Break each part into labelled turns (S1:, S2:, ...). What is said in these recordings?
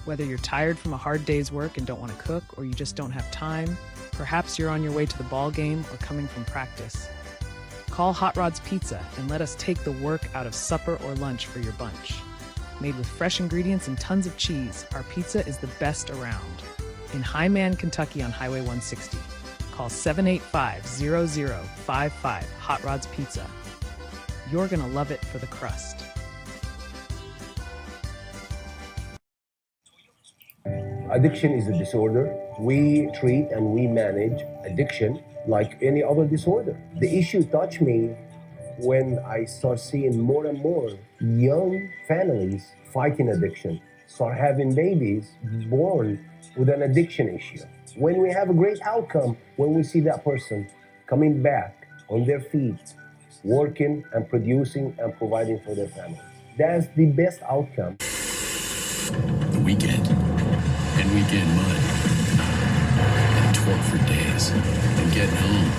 S1: Whether you're tired from a hard day's work and don't want to cook, or you just don't have time, perhaps you're on your way to the ball game or coming from practice. Call Hot Rods Pizza and let us take the work out of supper or lunch for your bunch. Made with fresh ingredients and tons of cheese, our pizza is the best around. In Highman, Kentucky on Highway 160. Call 785-0055 Hot Rods Pizza. You're gonna love it for the crust.
S2: Addiction is a disorder. We treat and we manage addiction like any other disorder. The issue touched me when I start seeing more and more young families fighting addiction, start having babies born with an addiction issue. When we have a great outcome, when we see that person coming back on their feet, working and producing and providing for their family. That's the best outcome.
S3: The weekend. And weekend mud. And torque for days. And getting home.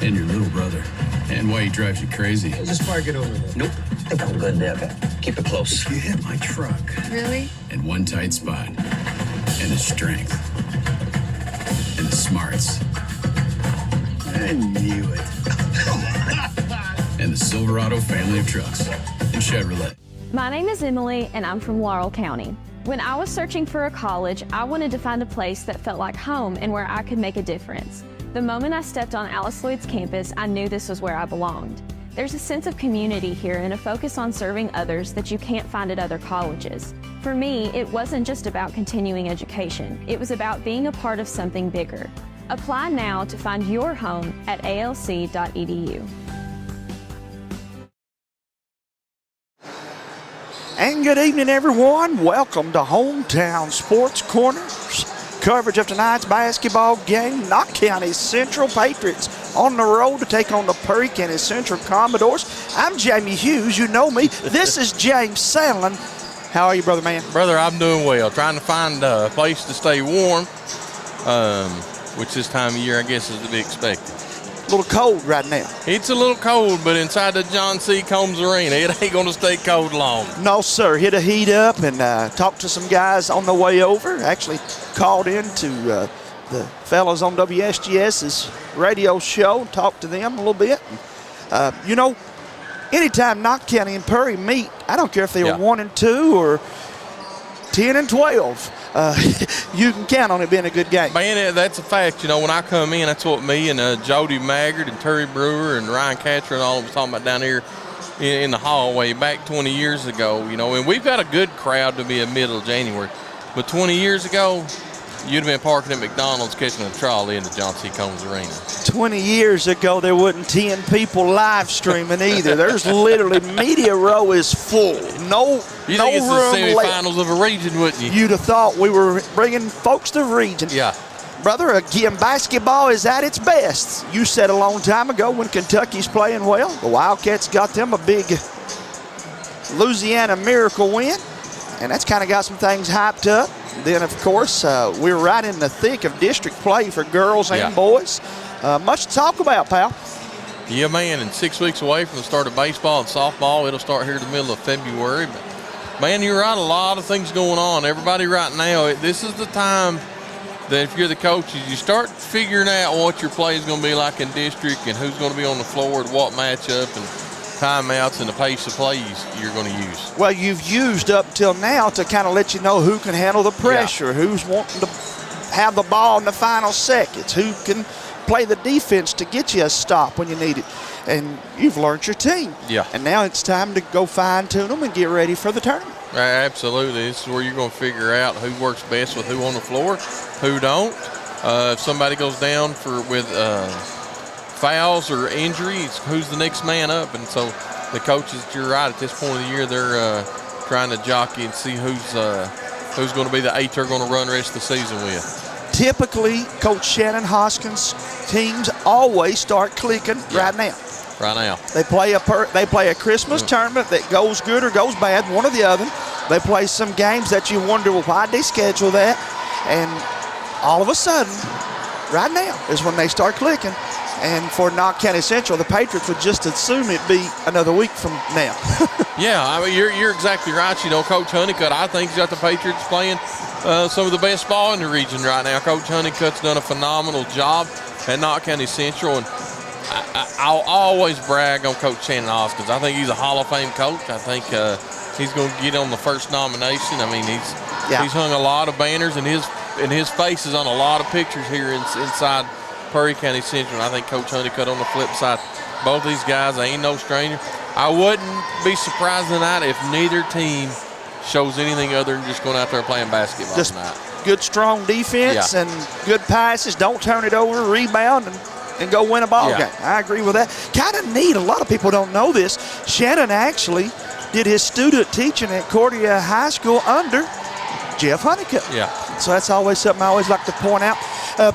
S3: And your little brother. And why he drives you crazy.
S4: Just park it over there.
S3: Nope. I think I'm good there. Keep it close. You hit my truck.
S5: Really?
S3: And one tight spot. And the strength. And the smarts.
S4: I knew it.
S3: And the Silverado family of trucks. And Chevrolet.
S6: My name is Emily, and I'm from Laurel County. When I was searching for a college, I wanted to find a place that felt like home and where I could make a difference. The moment I stepped on Alice Lloyd's campus, I knew this was where I belonged. There's a sense of community here and a focus on serving others that you can't find at other colleges. For me, it wasn't just about continuing education. It was about being a part of something bigger. Apply now to find your home at alc.edu.
S7: And good evening, everyone. Welcome to Hometown Sports Corners. Coverage of tonight's basketball game. Knott County Central Patriots on the road to take on the Perry County Central Commodores. I'm Jamie Hughes. You know me. This is James Sandlin. How are you, brother man?
S8: Brother, I'm doing well. Trying to find a place to stay warm, which this time of year I guess is to be expected.
S7: A little cold right now.
S8: It's a little cold, but inside the John C. Combs Arena, it ain't going to stay cold long.
S7: No, sir. Hit a heat up and talked to some guys on the way over. Actually called in to the fellas on WSGS's radio show, talked to them a little bit. You know, anytime Knott County and Perry meet, I don't care if they were 1-2 or 10-12. You can count on it being a good game.
S8: Man, that's a fact. You know, when I come in, that's what me and Jody Maggard and Terry Brewer and Ryan Catcher and all of us talking about down here in the hallway back 20 years ago. You know, and we've got a good crowd to be a middle of January. But 20 years ago, you'd have been parking at McDonald's catching a trolley in the John C. Combs Arena.
S7: 20 years ago, there wasn't 10 people live streaming either. There's literally media row is full. No
S8: You
S7: no
S8: think it's the
S7: room
S8: semifinals
S7: left.
S8: of a region, wouldn't you?
S7: You'd have thought we were bringing folks to the region.
S8: Yeah.
S7: Brother, again, basketball is at its best. You said a long time ago when Kentucky's playing well, the Wildcats got them a big Louisiana Miracle win, and that's kind of got some things hyped up. Then, of course, we're right in the thick of district play for girls and boys. Much to talk about, pal.
S8: Yeah, man, and 6 weeks away from the start of baseball and softball. It'll start here in the middle of February. But, man, you're right, a lot of things going on. Everybody right now, this is the time that if you're the coaches, you start figuring out what your play is going to be like in district and who's going to be on the floor at what matchup and timeouts and the pace of plays you're going to use.
S7: Well, you've used up till now to kind of let you know who can handle the pressure, who's wanting to have the ball in the final seconds, who can play the defense to get you a stop when you need it. And you've learned your team.
S8: Yeah.
S7: And now it's time to go fine-tune them and get ready for the tournament.
S8: Absolutely. This is where you're going to figure out who works best with who on the floor, who don't. If somebody goes down with fouls or injuries, who's the next man up? And so the coaches, you're right, at this point of the year, they're trying to jockey and see who's going to be the eight they're going to run the rest of the season with.
S7: Typically, Coach Shannon Hoskins' teams always start clicking right now.
S8: Right now.
S7: They play a Christmas tournament that goes good or goes bad, one or the other. They play some games that you wonder, well, why'd they schedule that? And all of a sudden, right now is when they start clicking. And for Knott County Central, the Patriots would just assume it'd be another week from now.
S8: Yeah, I mean, you're exactly right. You know, Coach Honeycutt, I think, he's got the Patriots playing some of the best ball in the region right now. Coach Honeycutt's done a phenomenal job at Knott County Central, and I'll always brag on Coach Shannon Hoskins. I think he's a Hall of Fame coach. I think he's going to get on the first nomination. I mean, he's hung a lot of banners, and his face is on a lot of pictures here inside Perry County Central. And I think Coach Honeycutt on the flip side, both these guys, they ain't no stranger. I wouldn't be surprised tonight if neither team shows anything other than just going out there playing basketball tonight.
S7: Good, strong defense and good passes. Don't turn it over, rebound, and go win a ball game. I agree with that. Kind of neat. A lot of people don't know this. Shannon actually did his student teaching at Cordia High School under Jeff Honeycutt.
S8: Yeah.
S7: So that's always something I always like to point out.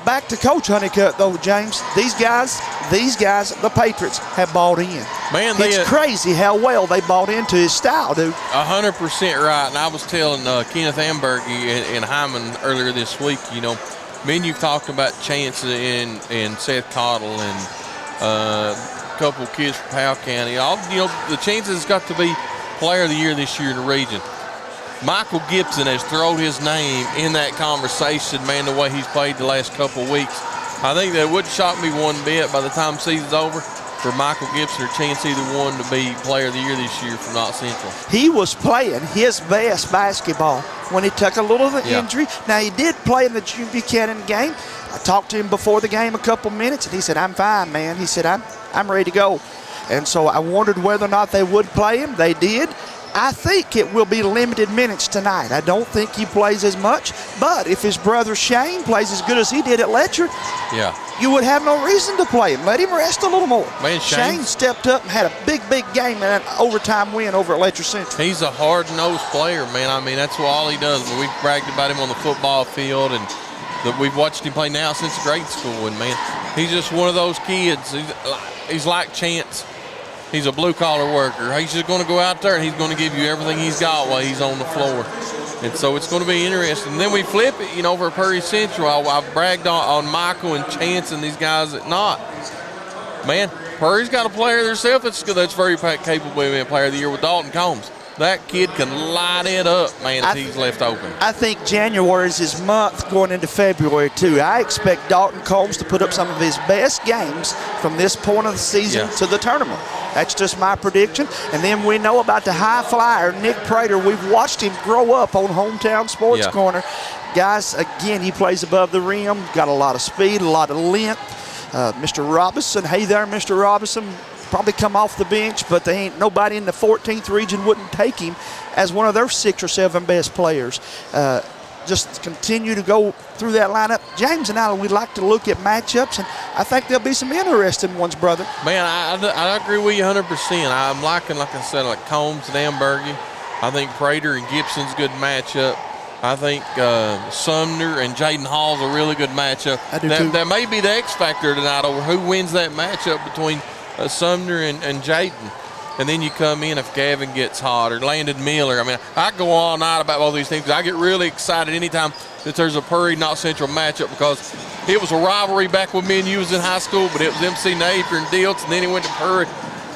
S7: Back to Coach Honeycutt, though, James. These guys, the Patriots, have bought in.
S8: Man,
S7: it's crazy how well they bought into his style, dude.
S8: 100% right. And I was telling Kenneth Amberg and Hyman earlier this week, you know, me and you've talked about Chance and Seth Cottle and a couple of kids from Powell County. The Chance has got to be Player of the Year this year in the region. Michael Gibson has thrown his name in that conversation, man, the way he's played the last couple of weeks. I think that wouldn't shock me one bit by the time the season's over for Michael Gibson or Chance either one to be Player of the Year this year from Knott Central.
S7: He was playing his best basketball when he took a little of the injury. Now, he did play in the June Buchanan game. I talked to him before the game a couple minutes, and he said, I'm fine, man. He said, I'm ready to go. And so I wondered whether or not they would play him. They did. I think it will be limited minutes tonight. I don't think he plays as much, but if his brother Shane plays as good as he did at Letcher, you would have no reason to play him. Let him rest a little more.
S8: Man,
S7: Shane stepped up and had a big game in an overtime win over at Letcher Central.
S8: He's a hard-nosed player, man. I mean, that's all he does. We've bragged about him on the football field, and we've watched him play now since grade school, and, man, he's just one of those kids. He's like Chance. He's a blue-collar worker. He's just going to go out there and he's going to give you everything he's got while he's on the floor. And so it's going to be interesting. And then we flip it, you know, for Perry Central. I bragged on Michael and Chance and these guys at Knott. Man, Perry's got a player themselves that's very capable of being Player of the Year with Dalton Combs. That kid can light it up, man, if he's left open.
S7: I think January is his month going into February, too. I expect Dalton Combs to put up some of his best games from this point of the season to the tournament. That's just my prediction. And then we know about the high flyer, Nick Prater. We've watched him grow up on Hometown Sports Corner. Guys, again, he plays above the rim, got a lot of speed, a lot of length. Mr. Robinson, hey there, Mr. Robinson. Probably come off the bench, but they ain't nobody in the 14th region wouldn't take him as one of their 6 or 7 best players. Just continue to go through that lineup. James and I, we'd like to look at matchups, and I think there'll be some interesting ones, brother.
S8: Man, I agree with you 100%. I'm liking, like I said, like Combs and Ambergy. I think Prater and Gibson's a good matchup. I think Sumner and Jaden Hall's a really good matchup.
S7: I do too.
S8: That may be the X factor tonight over who wins that matchup between Sumner and Jaden. And then you come in if Gavin gets hot or Landon Miller. I mean, I go all night about all these things. I get really excited anytime that there's a Perry-Knott Central matchup because it was a rivalry back when me and you was in high school, but it was MC Napier and Diltz, and then he went to Perry.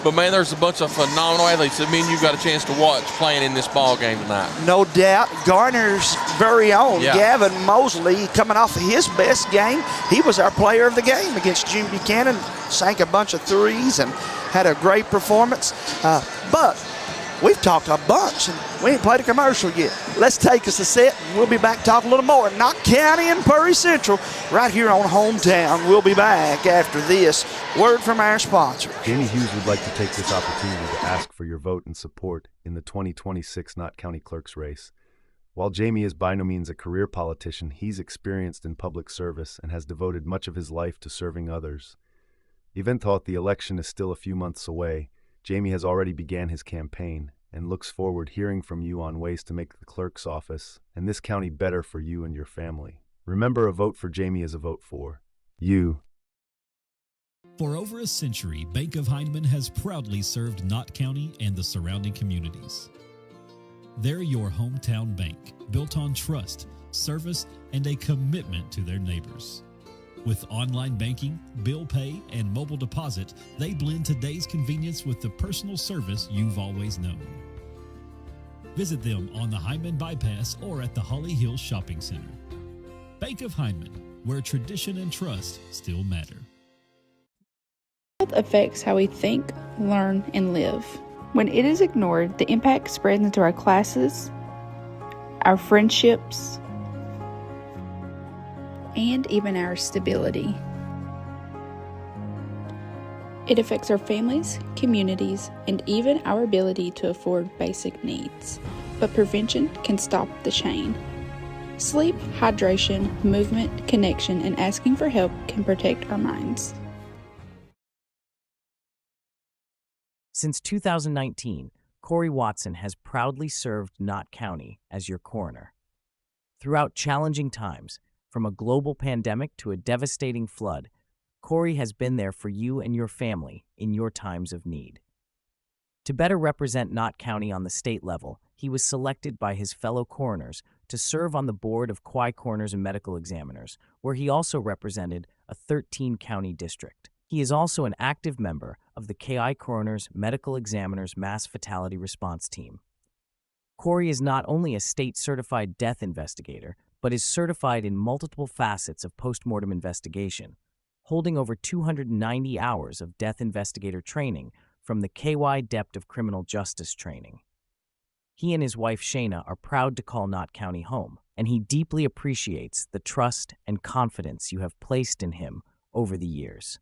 S8: But, man, there's a bunch of phenomenal athletes that me and you got a chance to watch playing in this ball game tonight.
S7: No doubt. Garner's very own, Gavin Mosley, coming off of his best game. He was our player of the game against June Buchanan, sank a bunch of threes and had a great performance. But we've talked a bunch, and we ain't played a commercial yet. Let's take us a set, and we'll be back to talk a little more. Knott County and Perry Central right here on Hometown. We'll be back after this word from our sponsor.
S5: Jamie Hughes would like to take this opportunity to ask for your vote and support in the 2026 Knott County Clerk's race. While Jamie is by no means a career politician, he's experienced in public service and has devoted much of his life to serving others. Even though the election is still a few months away, Jamie has already began his campaign and looks forward hearing from you on ways to make the clerk's office and this county better for you and your family. Remember, a vote for Jamie is a vote for you.
S9: For over a century, Bank of Heinemann has proudly served Knott County and the surrounding communities. They're your hometown bank, built on trust, service, and a commitment to their neighbors. With online banking, bill pay, and mobile deposit, they blend today's convenience with the personal service you've always known. Visit them on the Hyman Bypass or at the Holly Hills Shopping Center. Bank of Hyman, where tradition and trust still matter.
S10: Health affects how we think, learn, and live. When it is ignored, the impact spreads into our classes, our friendships, and even our stability. It affects our families, communities, and even our ability to afford basic needs. But prevention can stop the chain. Sleep, hydration, movement, connection, and asking for help can protect our minds.
S11: Since 2019, Corey Watson has proudly served Knott County as your coroner. Throughout challenging times, from a global pandemic to a devastating flood, Corey has been there for you and your family in your times of need. To better represent Knott County on the state level, he was selected by his fellow coroners to serve on the board of Quai Coroners and Medical Examiners, where he also represented a 13-county district. He is also an active member of the Quai Coroners Medical Examiners Mass Fatality Response Team. Corey is not only a state-certified death investigator, but is certified in multiple facets of postmortem investigation, holding over 290 hours of death investigator training from the KY Depth of Criminal Justice Training. He and his wife Shayna are proud to call Knott County home, and he deeply appreciates the trust and confidence you have placed in him over the years.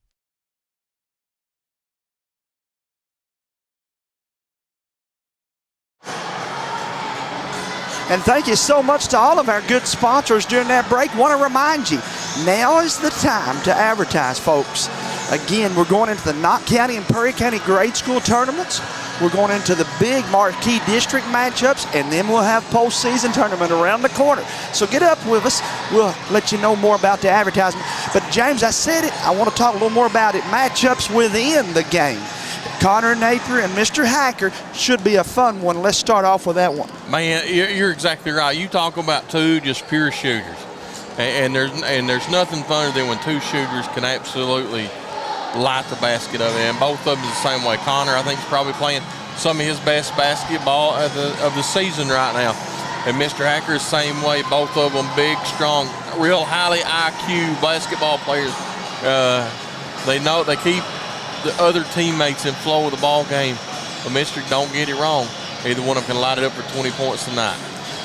S7: And thank you so much to all of our good sponsors during that break. Want to remind you, now is the time to advertise, folks. Again, we're going into the Knott County and Perry County grade school tournaments. We're going into the big marquee district matchups, and then we'll have postseason tournament around the corner. So get up with us. We'll let you know more about the advertisement. But James, I said it. I want to talk a little more about it. Matchups within the game. Connor Napier and Mr. Hacker should be a fun one. Let's start off with that one.
S8: Man, you're exactly right. You talk about two just pure shooters, and there's nothing funner than when two shooters can absolutely light the basket up. And both of them is the same way. Connor, I think, is probably playing some of his best basketball of the season right now. And Mr. Hacker is the same way. Both of them big, strong, real highly IQ basketball players. They know they keep the other teammates in flow of the ball game. But Mr. Don't get it wrong. Either one of them can light it up for 20 points tonight.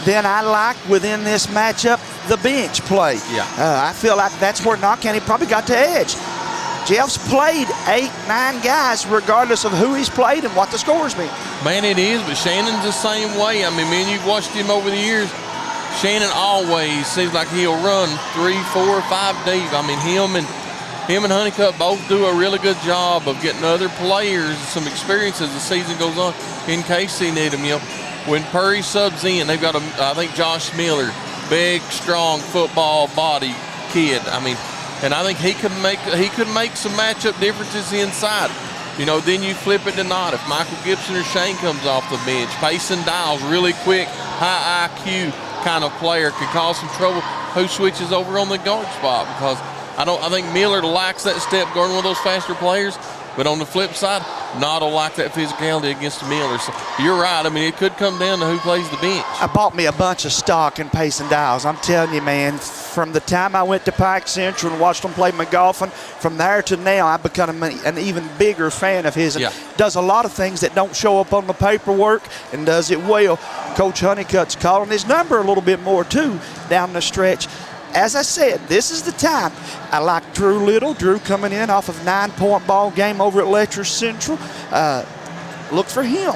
S7: Then I like within this matchup the bench play.
S8: Yeah.
S7: I feel like that's where Knott County probably got the edge. Jeff's played 8-9 guys regardless of who he's played and what the score's been.
S8: Man, it is, but Shannon's the same way. I mean, man, you've watched him over the years. Shannon always seems like he'll run 3, 4, 5 deep. I mean, him and Honeycutt both do a really good job of getting other players some experience as the season goes on in case they need them. You know, when Perry subs in, they've got I think Josh Miller, big, strong football body kid. I mean, and I think he could make some matchup differences inside. You know, then you flip it to Knott. If Michael Gibson or Shane comes off the bench, Payson Dials, really quick, high IQ kind of player, could cause some trouble. Who switches over on the guard spot? Because I think Miller lacks that step guarding one of those faster players, but on the flip side, Knott will like that physicality against Miller. So you're right. I mean, it could come down to who plays the bench.
S7: I bought me a bunch of stock in Payson Dials. I'm telling you, man, from the time I went to Pike Central and watched him play McGoffin, from there to now, I've become an even bigger fan of his. And does a lot of things that don't show up on the paperwork and does it well. Coach Honeycutt's calling his number a little bit more, too, down the stretch. As I said, this is the time. I like Drew Little. Drew coming in off of 9-point ball game over at Letcher Central. Look for him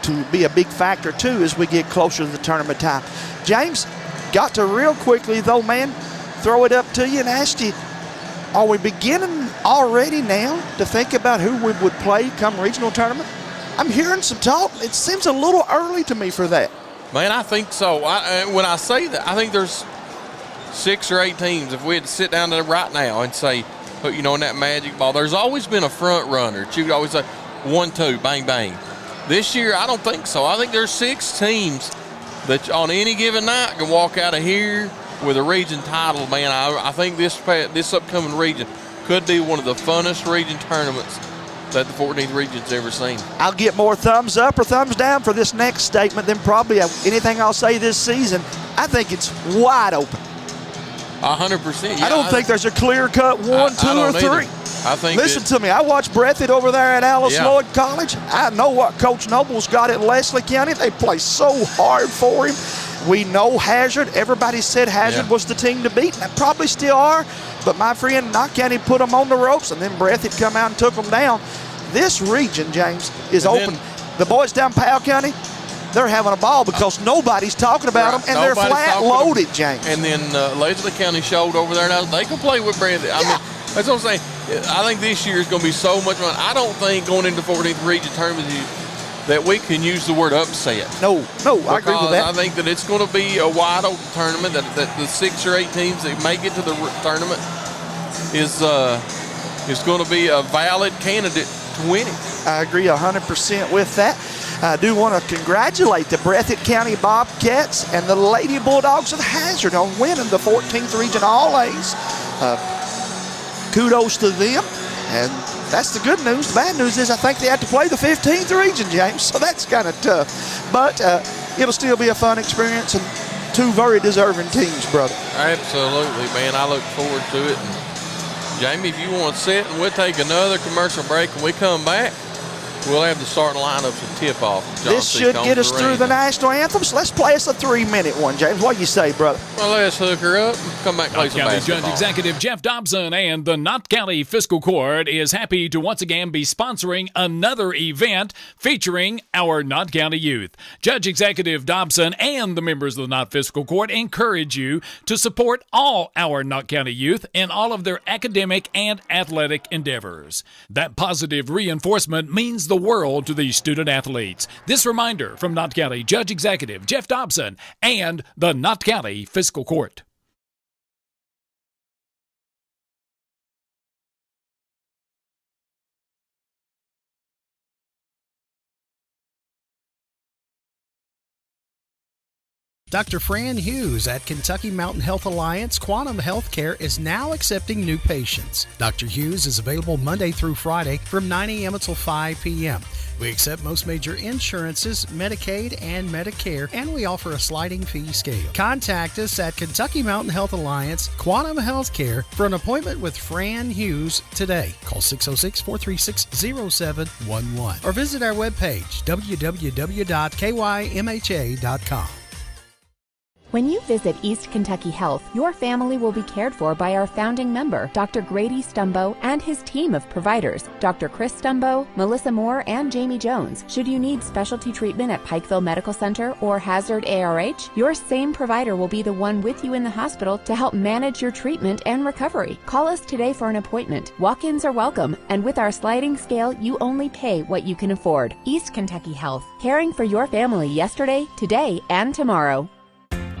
S7: to be a big factor, too, as we get closer to the tournament time. James, got to real quickly, though, man, throw it up to you and ask you, are we beginning already now to think about who we would play come regional tournament? I'm hearing some talk. It seems a little early to me for that.
S8: Man, I think so. When I say that, I think there's 6 or 8 teams. If we had to sit down there right now and say, you know, in that magic ball, there's always been a front runner. You'd always say 1, 2, bang, bang. This year, I don't think so. I think there's 6 teams that on any given night can walk out of here with a region title. Man, I think this upcoming region could be one of the funnest region tournaments that the 14th region's ever seen.
S7: I'll get more thumbs up or thumbs down for this next statement than probably anything I'll say this season. I think it's wide open.
S8: 100%. Yeah,
S7: I don't think there's a clear-cut 1, 2, or 3.
S8: I think.
S7: Listen to me. I watched Breathitt over there at Alice
S8: Yeah.
S7: Lloyd College. I know what Coach Noble's got at Leslie County. They play so hard for him. We know Hazard. Everybody said Hazard was the team to beat, and they probably still are. But my friend, Knott County put them on the ropes, and then Breathitt come out and took them down. This region, James, is open. The boys down Powell County, they're having a ball because nobody's talking about them, and they're flat loaded, James.
S8: And then Leslie County showed over there. Now they can play with Breathitt. I mean, that's what I'm saying. I think this year is going to be so much fun. I don't think going into 14th region tournament that we can use the word upset.
S7: No, I agree with that.
S8: I think that it's going to be a wide open tournament. That the 6 or 8 teams that make it to the tournament is going to be a valid candidate to win it.
S7: I agree 100% with that. I do want to congratulate the Breathitt County Bobcats and the Lady Bulldogs of Hazard on winning the 14th region All-A's. Kudos to them. And that's the good news. The bad news is I think they have to play the 15th region, James, so that's kind of tough. But it'll still be a fun experience and 2 very deserving teams, brother.
S8: Absolutely, man. I look forward to it. And Jamie, if you want to sit and we'll take another commercial break when we come back, we'll have the starting lineups and tip-off.
S7: This should get us through the national anthem, so let's play us a 3-minute one, James. What do you say, brother?
S8: Well, let's hook her up and come back and play some
S9: County
S8: basketball.
S9: Judge Executive Jeff Dobson and the Knott County Fiscal Court is happy to once again be sponsoring another event featuring our Knott County youth. Judge Executive Dobson and the members of the Knott Fiscal Court encourage you to support all our Knott County youth in all of their academic and athletic endeavors. That positive reinforcement means the world to these student athletes. This reminder from Knott County Judge Executive Jeff Dobson and the Knott County Fiscal Court.
S12: Dr. Fran Hughes at Kentucky Mountain Health Alliance Quantum Healthcare is now accepting new patients. Dr. Hughes is available Monday through Friday from 9 a.m. until 5 p.m. We accept most major insurances, Medicaid and Medicare, and we offer a sliding fee scale. Contact us at Kentucky Mountain Health Alliance Quantum Healthcare for an appointment with Fran Hughes today. Call 606-436-0711 or visit our webpage, www.kymha.com.
S13: When you visit East Kentucky Health, your family will be cared for by our founding member, Dr. Grady Stumbo, and his team of providers, Dr. Chris Stumbo, Melissa Moore, and Jamie Jones. Should you need specialty treatment at Pikeville Medical Center or Hazard ARH, your same provider will be the one with you in the hospital to help manage your treatment and recovery. Call us today for an appointment. Walk-ins are welcome, and with our sliding scale, you only pay what you can afford. East Kentucky Health, caring for your family yesterday, today, and tomorrow.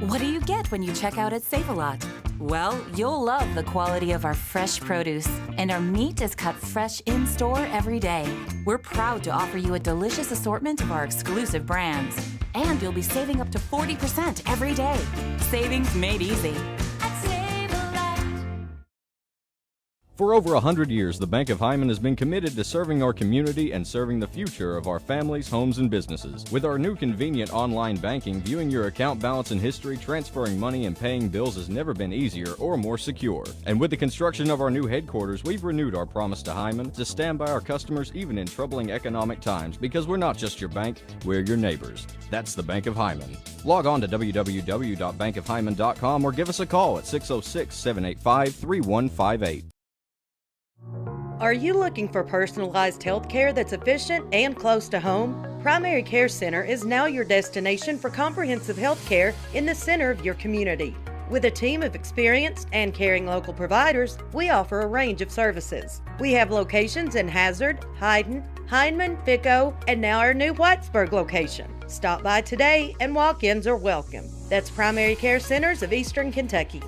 S14: What do you get when you check out at Save-A-Lot? Well, you'll love the quality of our fresh produce, and our meat is cut fresh in-store every day. We're proud to offer you a delicious assortment of our exclusive brands, and you'll be saving up to 40% every day. Savings made easy.
S15: For over 100 years, the Bank of Hyman has been committed to serving our community and serving the future of our families, homes, and businesses. With our new convenient online banking, viewing your account balance and history, transferring money, and paying bills has never been easier or more secure. And with the construction of our new headquarters, we've renewed our promise to Hyman to stand by our customers even in troubling economic times, because we're not just your bank, we're your neighbors. That's the Bank of Hyman. Log on to www.bankofhyman.com or give us a call at 606-785-3158.
S16: Are you looking for personalized health care that's efficient and close to home? Primary Care Center is now your destination for comprehensive health care in the center of your community. With a team of experienced and caring local providers, we offer a range of services. We have locations in Hazard, Hyden, Hindman, Ficco, and now our new Whitesburg location. Stop by today and walk-ins are welcome. That's Primary Care Centers of Eastern Kentucky.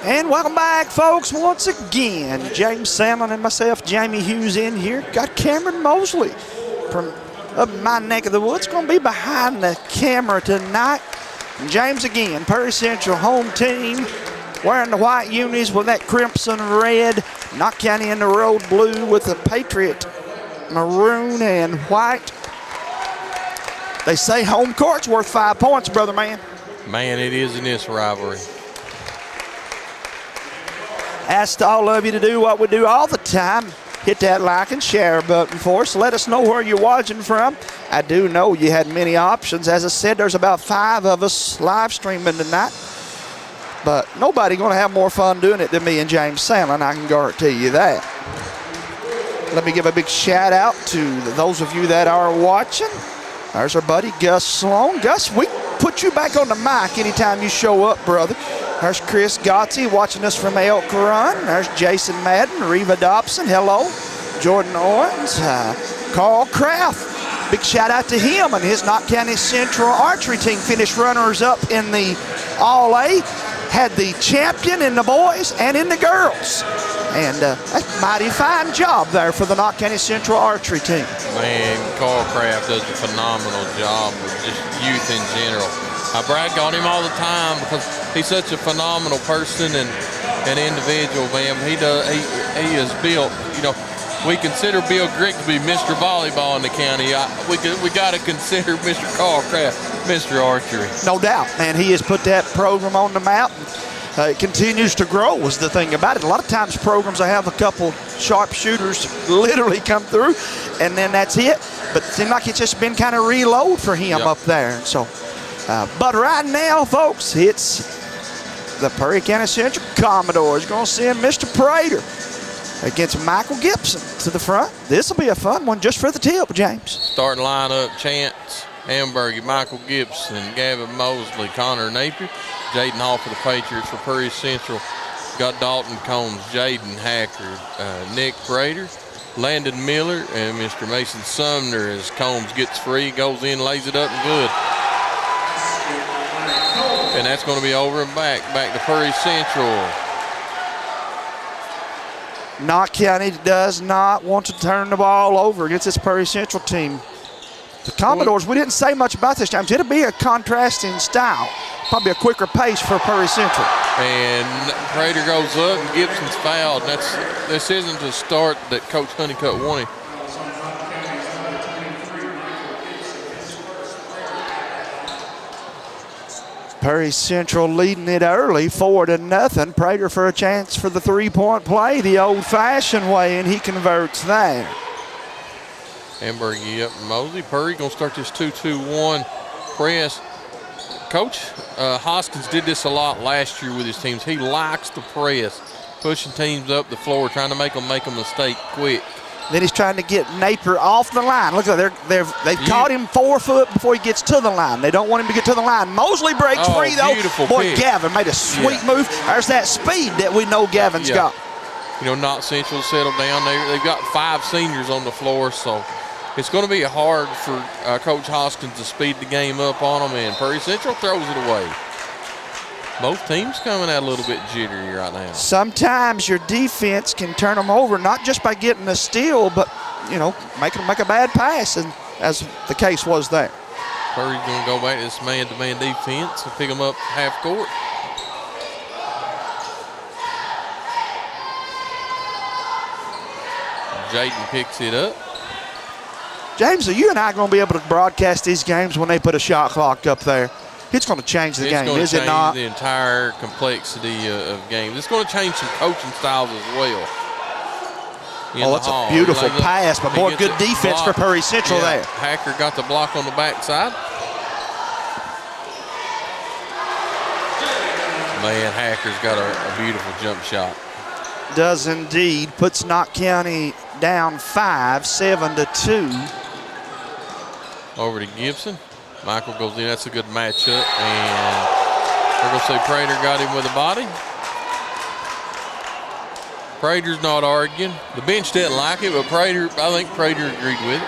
S7: And welcome back, folks, once again. James Sandlin and myself, Jamie Hughes in here. Got Cameron Mosley from up my neck of the woods. Going to be behind the camera tonight. And James again, Perry Central home team. wearing the white unis with that crimson red. Knott County in the road blue with the Patriot maroon and white. They say home court's worth 5 points, brother man.
S8: Man, it is in this rivalry.
S7: Asked all of you to do what we do all the time. Hit that like and share button for us. Let us know where you're watching from. I do know you had many options. As I said, there's about 5 of us live streaming tonight. But nobody going to have more fun doing it than me and James Sandlin, I can guarantee you that. Let me give a big shout out to those of you that are watching. There's our buddy Gus Sloan. Gus, we put you back on the mic anytime you show up, brother. There's Chris Gotti watching us from Elk Run. There's Jason Madden, Reva Dobson, hello. Jordan Owens, Carl Kraft. Big shout out to him and his Knott County Central archery team. Finished runners up in the All-A. Had the champion in the boys and in the girls. And that's a mighty fine job there for the Knott County Central archery team.
S8: Man, Carl Kraft does a phenomenal job with just youth in general. I brag on him all the time because he's such a phenomenal person and an individual, man. He is built, you know, we consider Bill Grick to be Mr. Volleyball in the county. We got to consider Mr. Carl Kraft Mr. Archery.
S7: No doubt, man. He has put that program on the map. It continues to grow is the thing about it. A lot of times programs I have a couple sharpshooters literally come through, and then that's it. But it seems like it's just been kind of reload for him up there. So, but right now, folks, it's the Perry County Central Commodores going to send Mr. Prater against Michael Gibson to the front. This will be a fun one just for the tip, James.
S8: Starting lineup: Chance Hamburger, Michael Gibson, Gavin Mosley, Connor Napier, Jaden Hall for the Patriots. For Perry Central, got Dalton Combs, Jaden Hacker, Nick Prater, Landon Miller, and Mr. Mason Sumner as Combs gets free, goes in, lays it up, and good. And that's going to be over and back to Perry Central.
S7: Knott County does not want to turn the ball over against this Perry Central team. The Commodores, we didn't say much about this, James. It'll be a contrasting style. Probably a quicker pace for Perry Central.
S8: And Prater goes up and Gibson's fouled. This isn't the start that Coach Honeycutt wanted.
S7: Perry Central leading it early, 4-0. Prater for a chance for the three-point play the old-fashioned way, and he converts there.
S8: Hamburger up Mosley. Perry going to start this 2-2-1 press. Coach Hoskins did this a lot last year with his teams. He likes to press, pushing teams up the floor, trying to make them make a mistake quick.
S7: Then he's trying to get Napier off the line. Look, they've caught him 4 foot before he gets to the line. They don't want him to get to the line. Mosley breaks free, though. Boy,
S8: pick.
S7: Gavin made a sweet move. There's that speed that we know Gavin's got.
S8: You know, Knott Central settled down. They've got 5 seniors on the floor, so it's going to be hard for Coach Hoskins to speed the game up on them, and Perry Central throws it away. Both teams coming out a little bit jittery right now.
S7: Sometimes your defense can turn them over, not just by getting a steal, but, you know, make them make a bad pass, and as the case was there.
S8: Perry's going to go back to this man-to-man defense and pick them up half court. Jaden picks it up.
S7: James, are you and I going to be able to broadcast these games when they put a shot clock up there? It's going to change the game, is it not?
S8: It's going to change the entire complexity of games. It's going to change some coaching styles as well.
S7: That's a beautiful pass, but boy, good defense for Perry Central there.
S8: Hacker got the block on the backside. Man, Hacker's got a beautiful jump shot.
S7: Does indeed. Puts Knott County down 5, 7-2.
S8: Over to Gibson. Michael goes in. That's a good matchup. And we're going to say Prater got him with a body. Prater's not arguing. The bench didn't like it, but I think Prater agreed with it.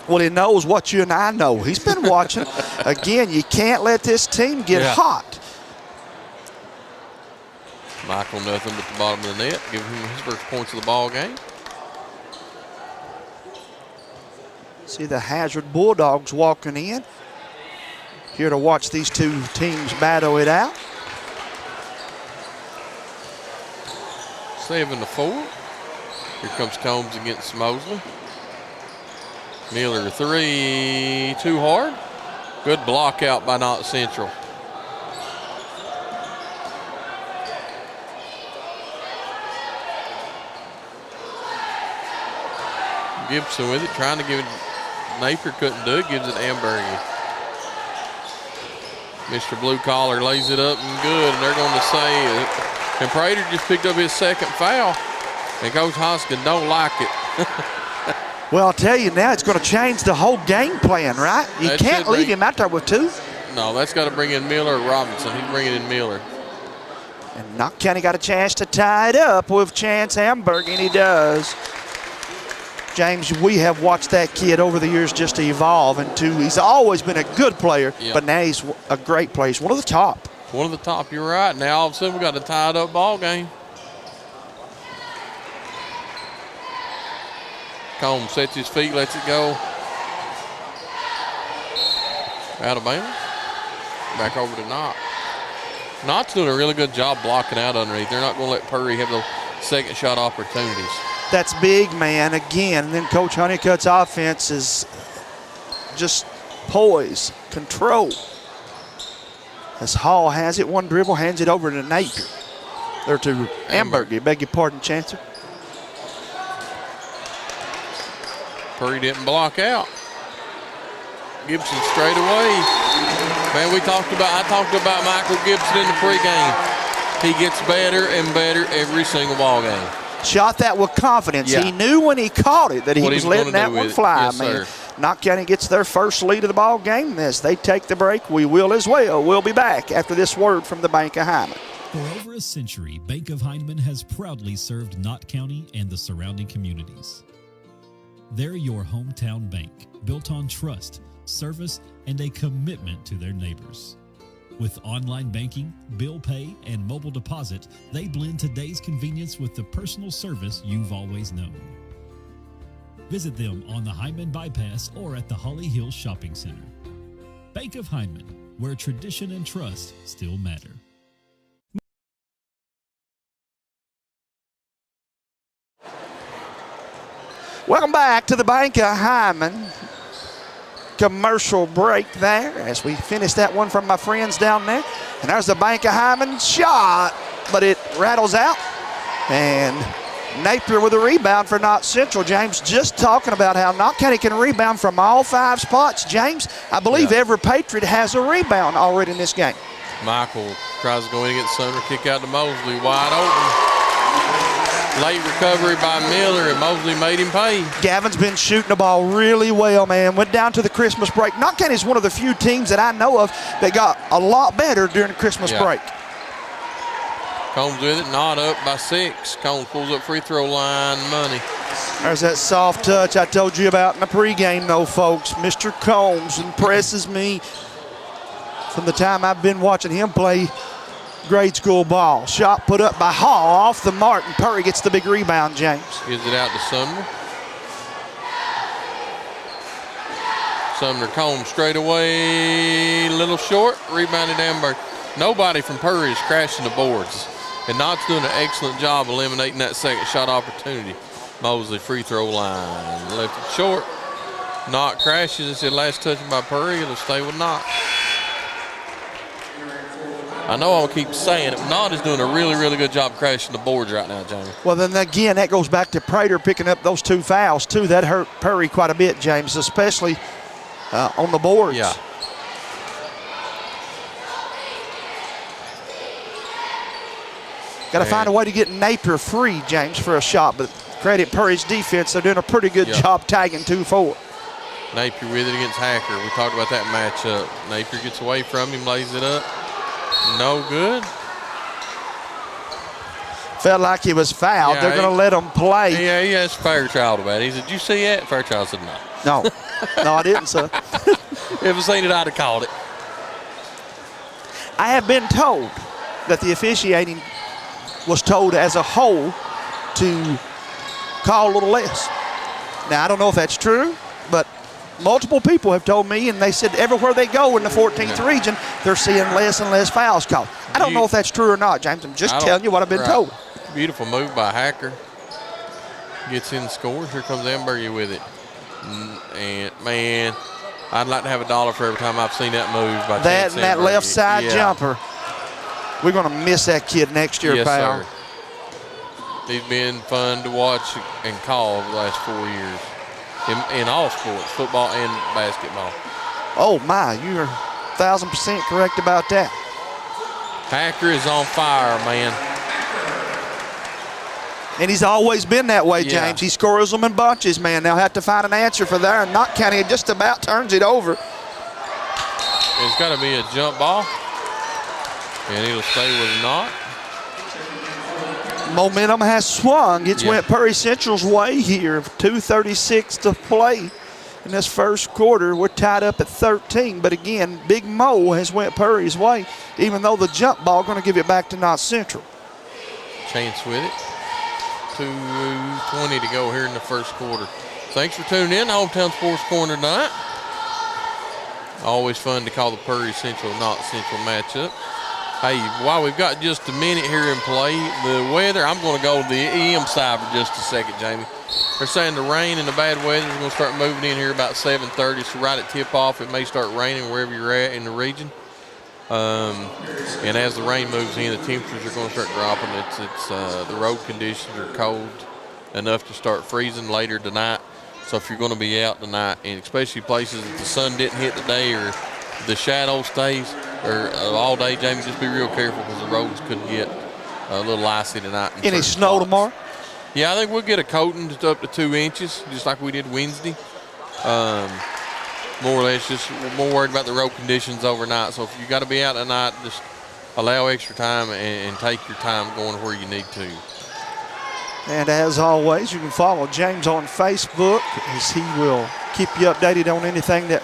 S7: Well, he knows what you and I know. He's been watching. Again, you can't let this team get hot.
S8: Michael nothing but the bottom of the net, giving him his first points of the ball game.
S7: See the Hazard Bulldogs walking in. here to watch these two teams battle it out.
S8: 7-4. Here comes Combs against Mosley. Miller 3, too hard. Good block out by Knott Central. Gibson with it, trying to give it. Napier couldn't do it, gives it Ambergy. Mr. Blue Collar lays it up and good, and they're going to say it. And Prater just picked up his second foul, and Coach Hoskin don't like it.
S7: Well, I'll tell you now, it's going to change the whole game plan, right? You can't leave him out there with two.
S8: No, that's got to bring in Miller or Robinson. He's bringing in Miller.
S7: And Knott County got a chance to tie it up with Chance Hamburg, and he does. James, we have watched that kid over the years just evolve into, he's always been a good player, but now he's a great player. He's one of the top.
S8: One of the top, you're right. Now all of a sudden we got a tied up ball game. Combs sets his feet, lets it go. Out of bounds. Back over to Knott. Knott's doing a really good job blocking out underneath. They're not going to let Purry have those second shot opportunities.
S7: That's big, man, again. And then Coach Honeycutt's offense is just poise, control. As Hall has it, one dribble, hands it over to Napier. Or to Amberg, beg your pardon, Chancellor.
S8: Purry didn't block out. Gibson straight away. Man, I talked about Michael Gibson in the pregame. He gets better and better every single ball game.
S7: Shot that with confidence.
S8: Yeah.
S7: He knew when he caught it that he was letting that one fly,
S8: yes,
S7: man.
S8: Sir.
S7: Knott County gets their first lead of the ball game. As they take the break, we will as well. We'll be back after this word from the Bank of Hyman.
S9: For over a century, Bank of Heinemann has proudly served Knott County and the surrounding communities. They're your hometown bank, built on trust, service, and a commitment to their neighbors. With online banking, bill pay, and mobile deposit, they blend today's convenience with the personal service you've always known. Visit them on the Hyman Bypass or at the Holly Hills Shopping Center. Bank of Hyman, where tradition and trust still matter.
S7: Welcome back to the Bank of Hyman. Commercial break there as we finish that one from my friends down there. And there's the Bank of Hyman shot, but it rattles out. And Napier with a rebound for Knott Central. James, just talking about how Knott County can rebound from all five spots. James, I believe every Patriot has a rebound already in this game.
S8: Michael tries to go in against Sumner, kick out to Mosley, wide open. Late recovery by Miller, and Mosley made him pay.
S7: Gavin's been shooting the ball really well, man. Went down to the Christmas break. Knott County is one of the few teams that I know of that got a lot better during the Christmas break.
S8: Combs with it, Knott up by 6. Combs pulls up free throw line, money.
S7: There's that soft touch I told you about in the pregame, though, folks. Mr. Combs impresses me from the time I've been watching him play grade school ball. Shot put up by Hall off the mark, and Purry gets the big rebound, James.
S8: Gives it out to Sumner. Sumner Combs straight away, little short, rebounded Amber. Nobody from Purry is crashing the boards. And Knott's doing an excellent job eliminating that second shot opportunity. Mosley free throw line, left it short. Knott crashes. It's the last touch by Purry. It'll stay with Knott. I know I'll keep saying it. Knott is doing a really, really good job crashing the boards right now, Jamie.
S7: Well, then again, that goes back to Prater picking up those 2 fouls, too. That hurt Purry quite a bit, James, especially on the boards.
S8: Yeah.
S7: Got to find a way to get Napier free, James, for a shot. But credit Purry's defense. They're doing a pretty good job tagging 2-4.
S8: Napier with it against Hacker. We talked about that matchup. Napier gets away from him, lays it up. No good.
S7: Felt like he was fouled.
S8: Yeah,
S7: they're going to let him play.
S8: Yeah, he asked Fairchild about it. He said, "Did you see that?" Fairchild said, "No."
S7: No, I didn't, sir.
S8: If I seen it, I'd have called it.
S7: I have been told that the officiating was told as a whole to call a little less. Now, I don't know if that's true, but multiple people have told me, and they said everywhere they go in the 14th region, they're seeing less and less fouls called. I don't know if that's true or not, James. I'm just telling you what I've been told.
S8: Beautiful move by Hacker. Gets in, scores. Here comes Ambergy with it. And, man, I'd like to have $1 for every time I've seen that move by
S7: that and that
S8: Ambergy.
S7: left side jumper. We're going to miss that kid next year,
S8: yes,
S7: pal.
S8: Sir. He's been fun to watch and call over the last 4 years in all sports, football and basketball.
S7: Oh, my, you're 1,000% correct about that.
S8: Hacker is on fire, man.
S7: And he's always been that way, James. He scores them in bunches, man. They'll have to find an answer for there, and Knott County just about turns it over.
S8: It's got to be a jump ball, and it'll stay with Knott.
S7: Momentum has swung. It's went Perry Central's way here. 2:36 to play in this first quarter. We're tied up at 13, but again, Big Mo has went Perry's way, even though the jump ball going to give it back to Knott Central.
S8: Chance with it. 2:20 to go here in the first quarter. Thanks for tuning in to Hometown Sports Corner tonight. Always fun to call the Perry Central Knott Central matchup. Hey, while we've got just a minute here in play, the weather, I'm going to go to the EM side for just a second, Jamie. They're saying the rain and the bad weather is going to start moving in here about 7:30, so right at tip-off, it may start raining wherever you're at in the region. And as the rain moves in, the temperatures are going to start dropping. The road conditions are cold enough to start freezing later tonight. So if you're going to be out tonight, and especially places that the sun didn't hit today or the shadow stays or all day, Jamie, just be real careful because the roads could get a little icy tonight.
S7: Any snow tomorrow?
S8: Yeah, I think we'll get a coating just up to 2 inches, just like we did Wednesday. More or less, just more worried about the road conditions overnight. So if you got to be out tonight, just allow extra time and take your time going where you need to.
S7: And as always, you can follow James on Facebook as he will keep you updated on anything that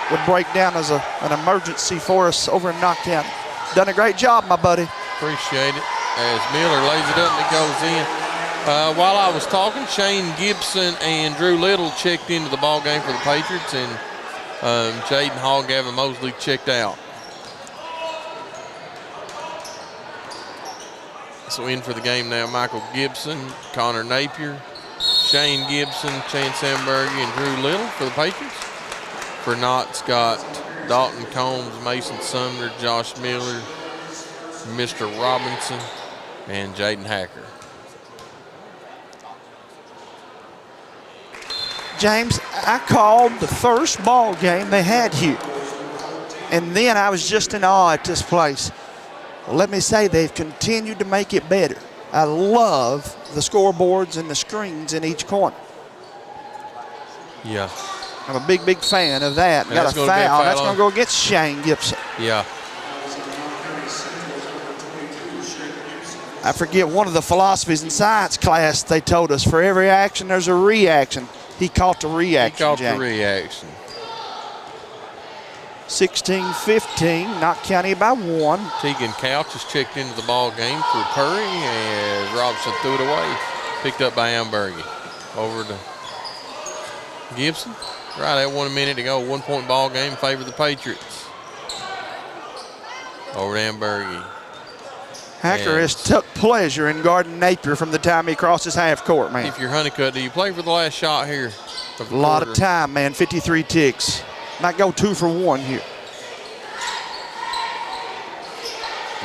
S7: would break down as an emergency for us over in Knott County. Done a great job, my buddy.
S8: Appreciate it. As Miller lays it up and it goes in. While I was talking, Shane Gibson and Drew Little checked into the ball game for the Patriots, and Jaden Hall, Gavin Mosley checked out. So in for the game now, Michael Gibson, Connor Napier, Shane Gibson, Chance Sandberg, and Drew Little for the Patriots. For Knott's got Dalton Combs, Mason Sumner, Josh Miller, Mr. Robinson, and Jaden Hacker.
S7: James, I called the first ball game they had here, and then I was just in awe at this place. Well, let me say, they've continued to make it better. I love the scoreboards and the screens in each corner.
S8: Yeah.
S7: I'm a big, big fan of that. Got a foul. That's going to go against Shane Gibson.
S8: Yeah.
S7: I forget one of the philosophies in science class they told us, for every action there's a reaction. He caught the reaction,
S8: He caught
S7: James.
S8: the reaction.
S7: 16-15, Knott County by 1.
S8: Tegan Couch has checked into the ball game for Perry, and Robinson threw it away. Picked up by Ambergy. Over to Gibson. Right at 1 minute to go. 1 point ball game in favor of the Patriots. Over to Ambergy.
S7: Hacker has took pleasure in guarding Napier from the time he crosses half court, man.
S8: If you're Honeycutt, do you play for the last shot here?
S7: A lot of time, man. 53 ticks. Might go 2 for 1 here.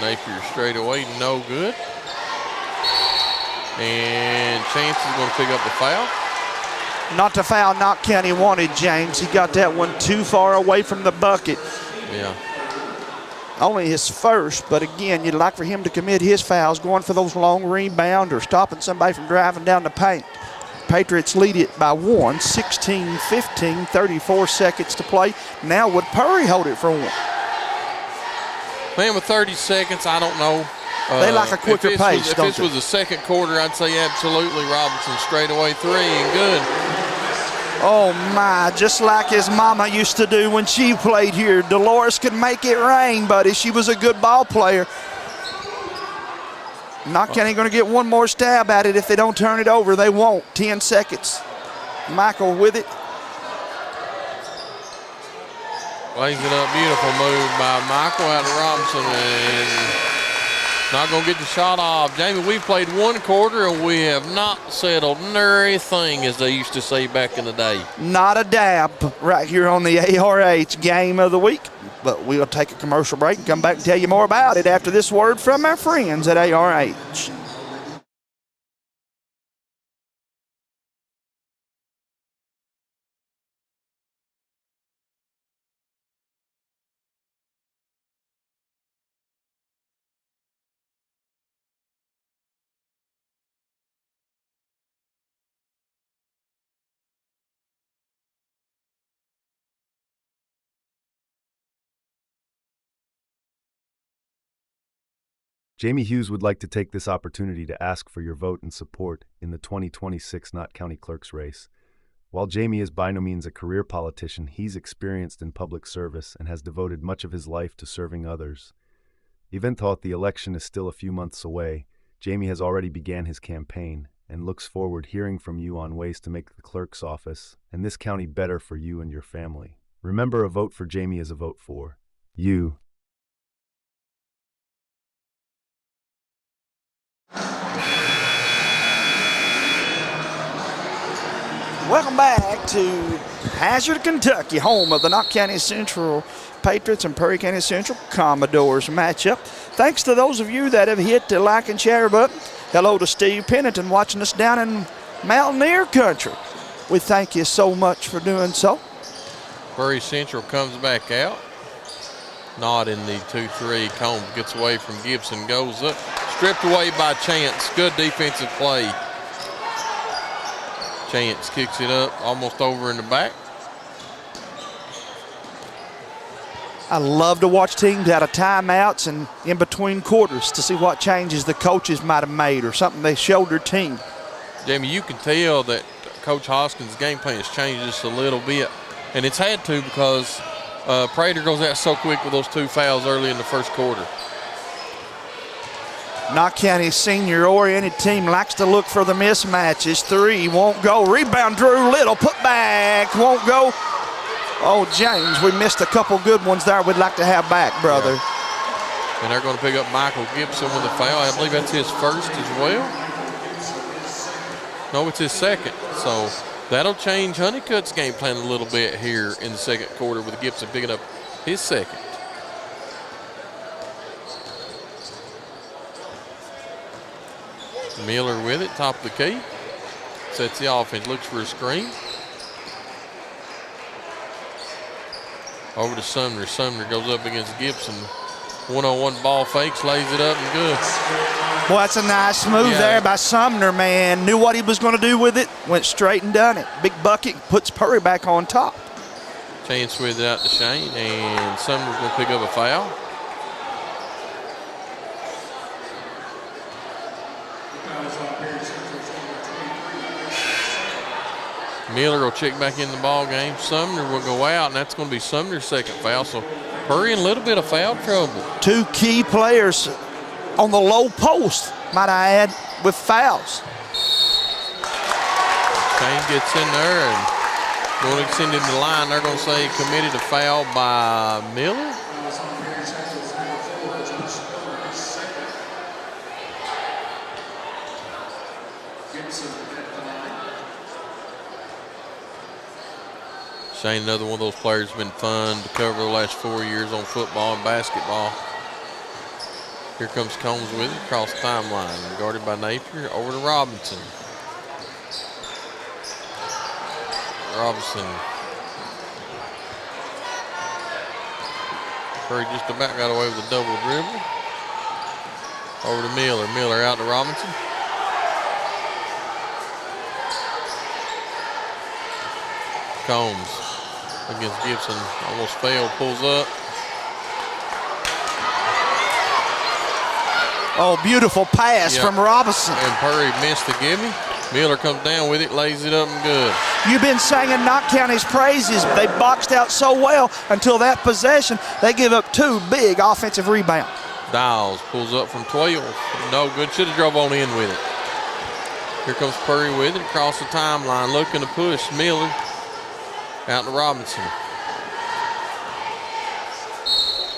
S8: Napier straight away, no good. And Chance is going to pick up the foul.
S7: Not to foul Knott County wanted, James. He got that one too far away from the bucket.
S8: Yeah.
S7: Only his first, but again, you'd like for him to commit his fouls, going for those long rebounds or stopping somebody from driving down the paint. Patriots lead it by 1, 16-15, 34 seconds to play. Now would Perry hold it for 1?
S8: Man, with 30 seconds, I don't know.
S7: They like a quicker pace,
S8: If
S7: don't
S8: this
S7: they?
S8: was the second quarter, I'd say absolutely Robinson straight away 3 and good.
S7: Oh my, just like his mama used to do when she played here. Dolores could make it rain, buddy. She was a good ball player. Knott County going to get one more stab at it. If they don't turn it over, they won't. 10 seconds. Michael with it.
S8: Lays it up, beautiful move by Michael out to Robinson, and not going to get the shot off. Jamie, we've played one quarter, and we have not settled nary thing, as they used to say back in the day.
S7: Not a dab right here on the ARH Game of the Week. But we'll take a commercial break and come back and tell you more about it after this word from our friends at ARH.
S5: Jamie Hughes would like to take this opportunity to ask for your vote and support in the 2026 Knott County Clerk's race. While Jamie is by no means a career politician, he's experienced in public service and has devoted much of his life to serving others. Even though the election is still a few months away, Jamie has already began his campaign and looks forward hearing from you on ways to make the clerk's office and this county better for you and your family. Remember, a vote for Jamie is a vote for you.
S7: Welcome back to Hazard, Kentucky, home of the Knott County Central Patriots and Perry County Central Commodores matchup. Thanks to those of you that have hit the like and share button. Hello to Steve Pennington watching us down in Mountaineer Country. We thank you so much for doing so.
S8: Perry Central comes back out. Not in the 2-3. Combs gets away from Gibson, goes up. Stripped away by Chance. Good defensive play. Chance kicks it up almost over in the back.
S7: I love to watch teams out of timeouts and in between quarters to see what changes the coaches might have made or something they showed their team.
S8: Jamie, you can tell that Coach Hoskins' game plan has changed just a little bit, and it's had to because Prater goes out so quick with those two fouls early in the first quarter.
S7: Knott County's senior-oriented team likes to look for the mismatches. Three won't go. Rebound, Drew Little. Put back, won't go. Oh, James, we missed a couple good ones there we'd like to have back, brother.
S8: Yeah. And they're going to pick up Michael Gibson with a foul. I believe that's his first as well. No, it's his second. So that'll change Honeycutt's game plan a little bit here in the second quarter with Gibson picking up his second. Miller with it, top of the key. Sets the offense, looks for a screen. Over to Sumner. Sumner goes up against Gibson. One-on-one ball fakes, lays it up and good.
S7: Boy, that's a nice move there by Sumner, man. Knew what he was going to do with it, went straight and done it. Big bucket, puts Perry back on top.
S8: Chance with it out to Shane, and Sumner's going to pick up a foul. Miller will check back in the ball game. Sumner will go out, and that's going to be Sumner's second foul. So Perry in a little bit of foul trouble.
S7: Two key players on the low post, might I add, with fouls.
S8: Shane gets in there and going to extend in the line. They're going to say committed a foul by Miller. Shane, another one of those players who's been fun to cover the last 4 years on football and basketball. Here comes Combs with it across the timeline. Guarded by Napier. Over to Robinson. Robinson. Curry just about got away with a double dribble. Over to Miller. Miller out to Robinson. Combs against Gibson. Almost failed. Pulls up.
S7: Oh, beautiful pass from Robinson.
S8: And Perry missed the gimme. Miller comes down with it, lays it up and good.
S7: You've been singing Knott County's praises. They boxed out so well until that possession. They give up two big offensive rebounds.
S8: Dials pulls up from 12. No good. Should have drove on in with it. Here comes Perry with it across the timeline, looking to push Miller out to Robinson.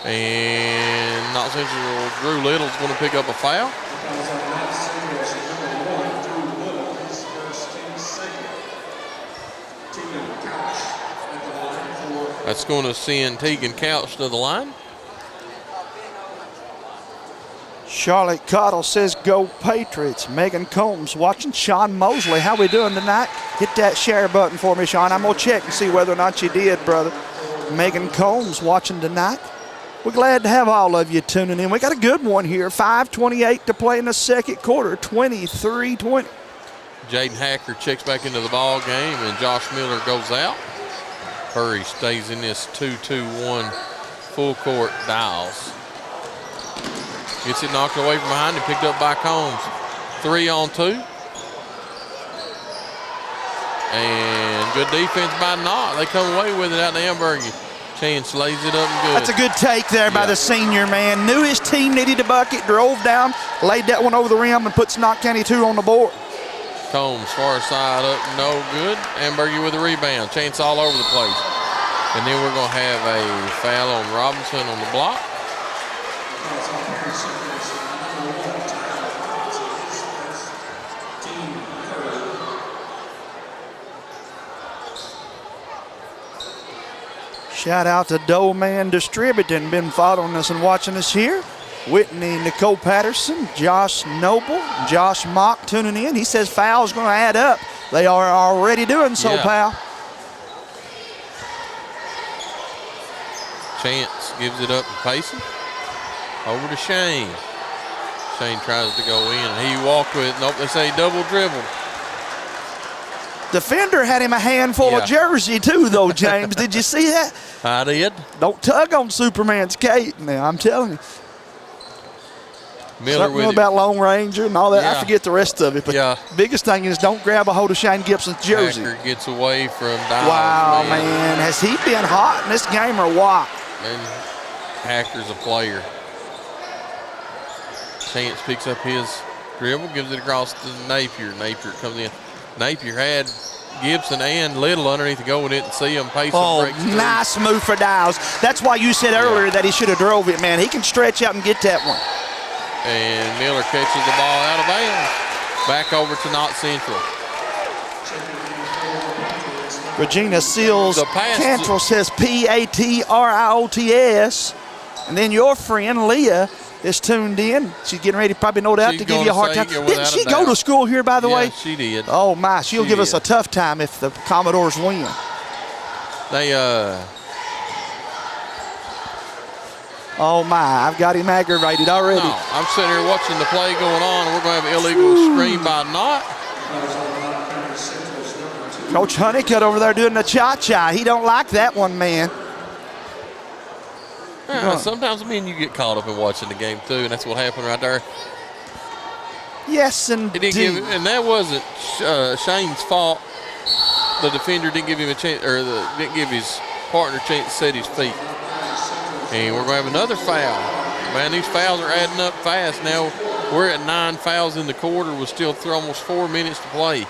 S8: And Knott Central Drew Little's going to pick up a foul. That's going to send Tegan Couch to the line.
S7: Charlotte Cottle says, go Patriots. Megan Combs watching Sean Mosley. How we doing tonight? Hit that share button for me, Sean. I'm going to check and see whether or not you did, brother. Megan Combs watching tonight. We're glad to have all of you tuning in. We got a good one here. 5:28 to play in the second quarter, 23-20.
S8: Jaden Hacker checks back into the ball game, and Josh Miller goes out. Hurry stays in this 2-2-1 full court. Dials. Gets it knocked away from behind and picked up by Combs. 3-on-2. And good defense by Knott. They come away with it out in Ambergy. Chance lays it up and good.
S7: That's a good take there by the senior, man. Knew his team needed a bucket, drove down, laid that one over the rim, and puts Knott County 2 on the board.
S8: Combs far side up, no good. Ambergy with a rebound. Chance all over the place. And then we're going to have a foul on Robinson on the block.
S7: Shout out to Doleman Distributing, been following us and watching us here. Whitney, Nicole Patterson, Josh Noble, Josh Mock tuning in. He says foul's going to add up. They are already doing so, pal.
S8: Chance gives it up to Payson. Over to Shane. Shane tries to go in, and he walked with it. Nope, they say double dribble.
S7: Defender had him a handful of jersey too, though, James. Did you see that?
S8: I did.
S7: Don't tug on Superman's cape now, I'm telling you.
S8: Miller
S7: Something about Lone Ranger and all that. I forget the rest of it, but biggest thing is don't grab a hold of Shane Gibson's jersey.
S8: Hacker gets away from Dials.
S7: Wow, man. Has he been hot in this game or what?
S8: And Hacker's a player. Chance picks up his dribble, gives it across to Napier. Napier comes in. Napier had Gibson and Little underneath the goal and didn't see him. Payson breaks through.
S7: Nice move for Dials. That's why you said earlier that he should have drove it, man. He can stretch out and get that one.
S8: And Miller catches the ball out of bounds. Back over to Knott Central.
S7: Regina Seals Cantrell says Patriots. And then your friend Leah is tuned in. She's getting ready, probably no doubt, to give you a hard time. Didn't she go to school here, by the way?
S8: She did.
S7: Oh, my. She'll give us a tough time if the Commodores win.
S8: They,
S7: oh, my. I've got him aggravated already.
S8: No, I'm sitting here watching the play going on, and we're going to have an illegal screen by Knott.
S7: Coach Honeycutt over there doing the cha-cha. He don't like that one, man.
S8: Yeah, sometimes, you get caught up in watching the game, too, and that's what happened right there.
S7: Yes, indeed.
S8: And that wasn't Shane's fault. The defender didn't give him a chance, or didn't give his partner a chance to set his feet. And we're going to have another foul. Man, these fouls are adding up fast. Now we're at 9 fouls in the quarter with still almost 4 minutes to play.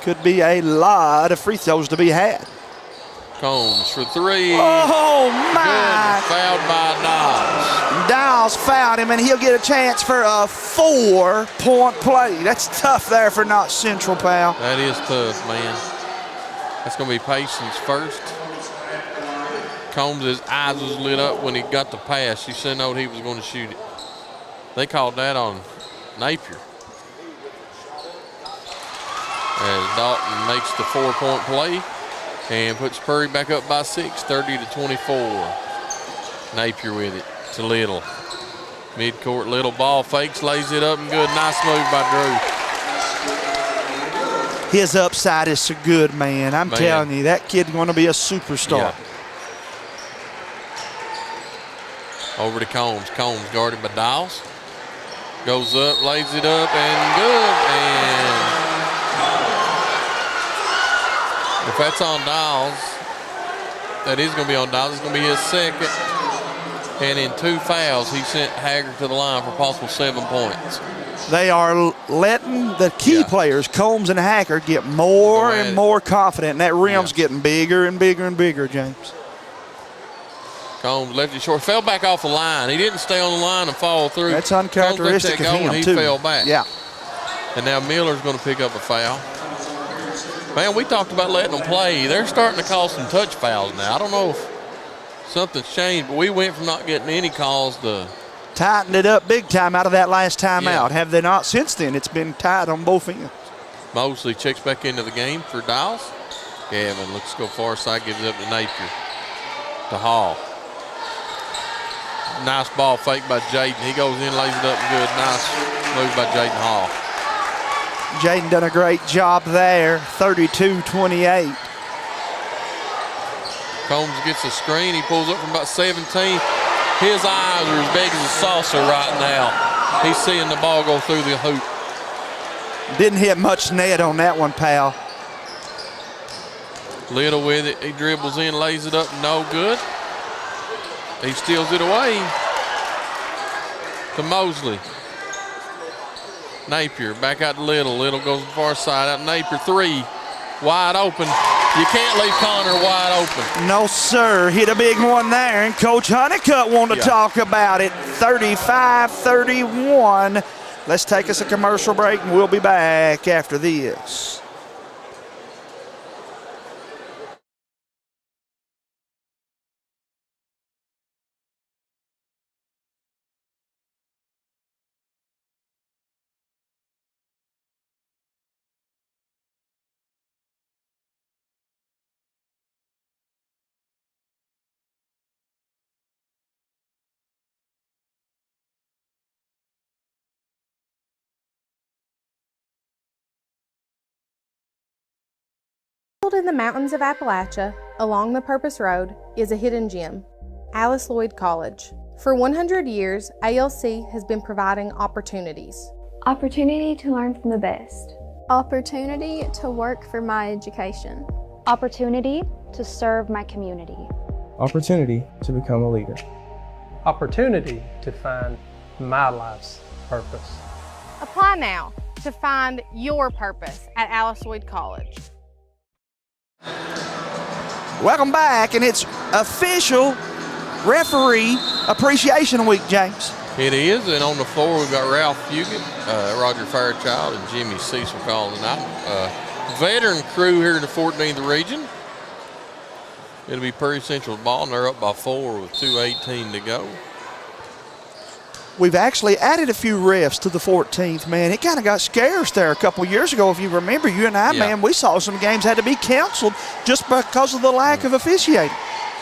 S7: Could be a lot of free throws to be had.
S8: Combs for 3.
S7: Oh, my.
S8: Good. Fouled by Dials.
S7: Dials fouled him, and he'll get a chance for a 4-point play. That's tough there for Knott Central, pal.
S8: That is tough, man. That's going to be Payson's first. Combs' eyes was lit up when he got the pass. He said no, he was going to shoot it. They called that on Napier. As Dalton makes the 4-point play and puts Purry back up by 6, 30-24. Napier with it to Little. Midcourt, Little ball fakes, lays it up and good. Nice move by Drew.
S7: His upside is so good, man. I'm telling you, that kid's going to be a superstar.
S8: Yeah. Over to Combs. Combs guarded by Dials. Goes up, lays it up, and good. And if that's on Dials, that is going to be on Dials. It's going to be his second. And in 2 fouls, he sent Haggard to the line for possible 7 points.
S7: They are letting the key players, Combs and Hacker, get more and more confident, and that rim's getting bigger and bigger and bigger, James.
S8: Combs left it short, fell back off the line. He didn't stay on the line and fall through.
S7: That's uncharacteristic of him,
S8: he
S7: too.
S8: Fell back.
S7: Yeah.
S8: And now Miller's going to pick up a foul. Man, we talked about letting them play. They're starting to call some touch fouls now. I don't know if something's changed, but we went from not getting any calls to
S7: tightened it up big time out of that last timeout. Have they not since then? It's been tight on both ends.
S8: Mosley checks back into the game for Dials. Gavin looks to go far side, gives it up to Napier. To Hall. Nice ball fake by Jaden. He goes in, lays it up good. Nice move by Jaden Hall.
S7: Jaden done a great job there, 32-28.
S8: Combs gets a screen. He pulls up from about 17. His eyes are as big as a saucer right now. He's seeing the ball go through the hoop.
S7: Didn't hit much net on that one, pal.
S8: Little with it. He dribbles in, lays it up, no good. He steals it away to Mosley. Napier back out to Little. Little goes to the far side out. Napier 3. Wide open. You can't leave Connor wide open.
S7: No, sir. Hit a big one there, and Coach Honeycutt wanted to talk about it. 35-31. Let's take us a commercial break, and we'll be back after this.
S17: In the mountains of Appalachia, along the Purpose Road, is a hidden gem, Alice Lloyd College. For 100 years, ALC has been providing opportunities.
S18: Opportunity to learn from the best.
S19: Opportunity to work for my education.
S18: Opportunity to serve my community.
S20: Opportunity to become a leader.
S21: Opportunity to find my life's purpose.
S17: Apply now to find your purpose at Alice Lloyd College.
S7: Welcome back, and it's official Referee Appreciation Week, James.
S8: It is, and on the floor we've got Ralph Fugit, Roger Fairchild, and Jimmy Cecil calling tonight. Veteran crew here in the 14th region. It'll be Prairie Central's ball, and they're up by 4 with 2:18 to go.
S7: We've actually added a few refs to the 14th, man. It kind of got scarce there a couple years ago. If you remember, you and I, man, we saw some games had to be canceled just because of the lack of officiating.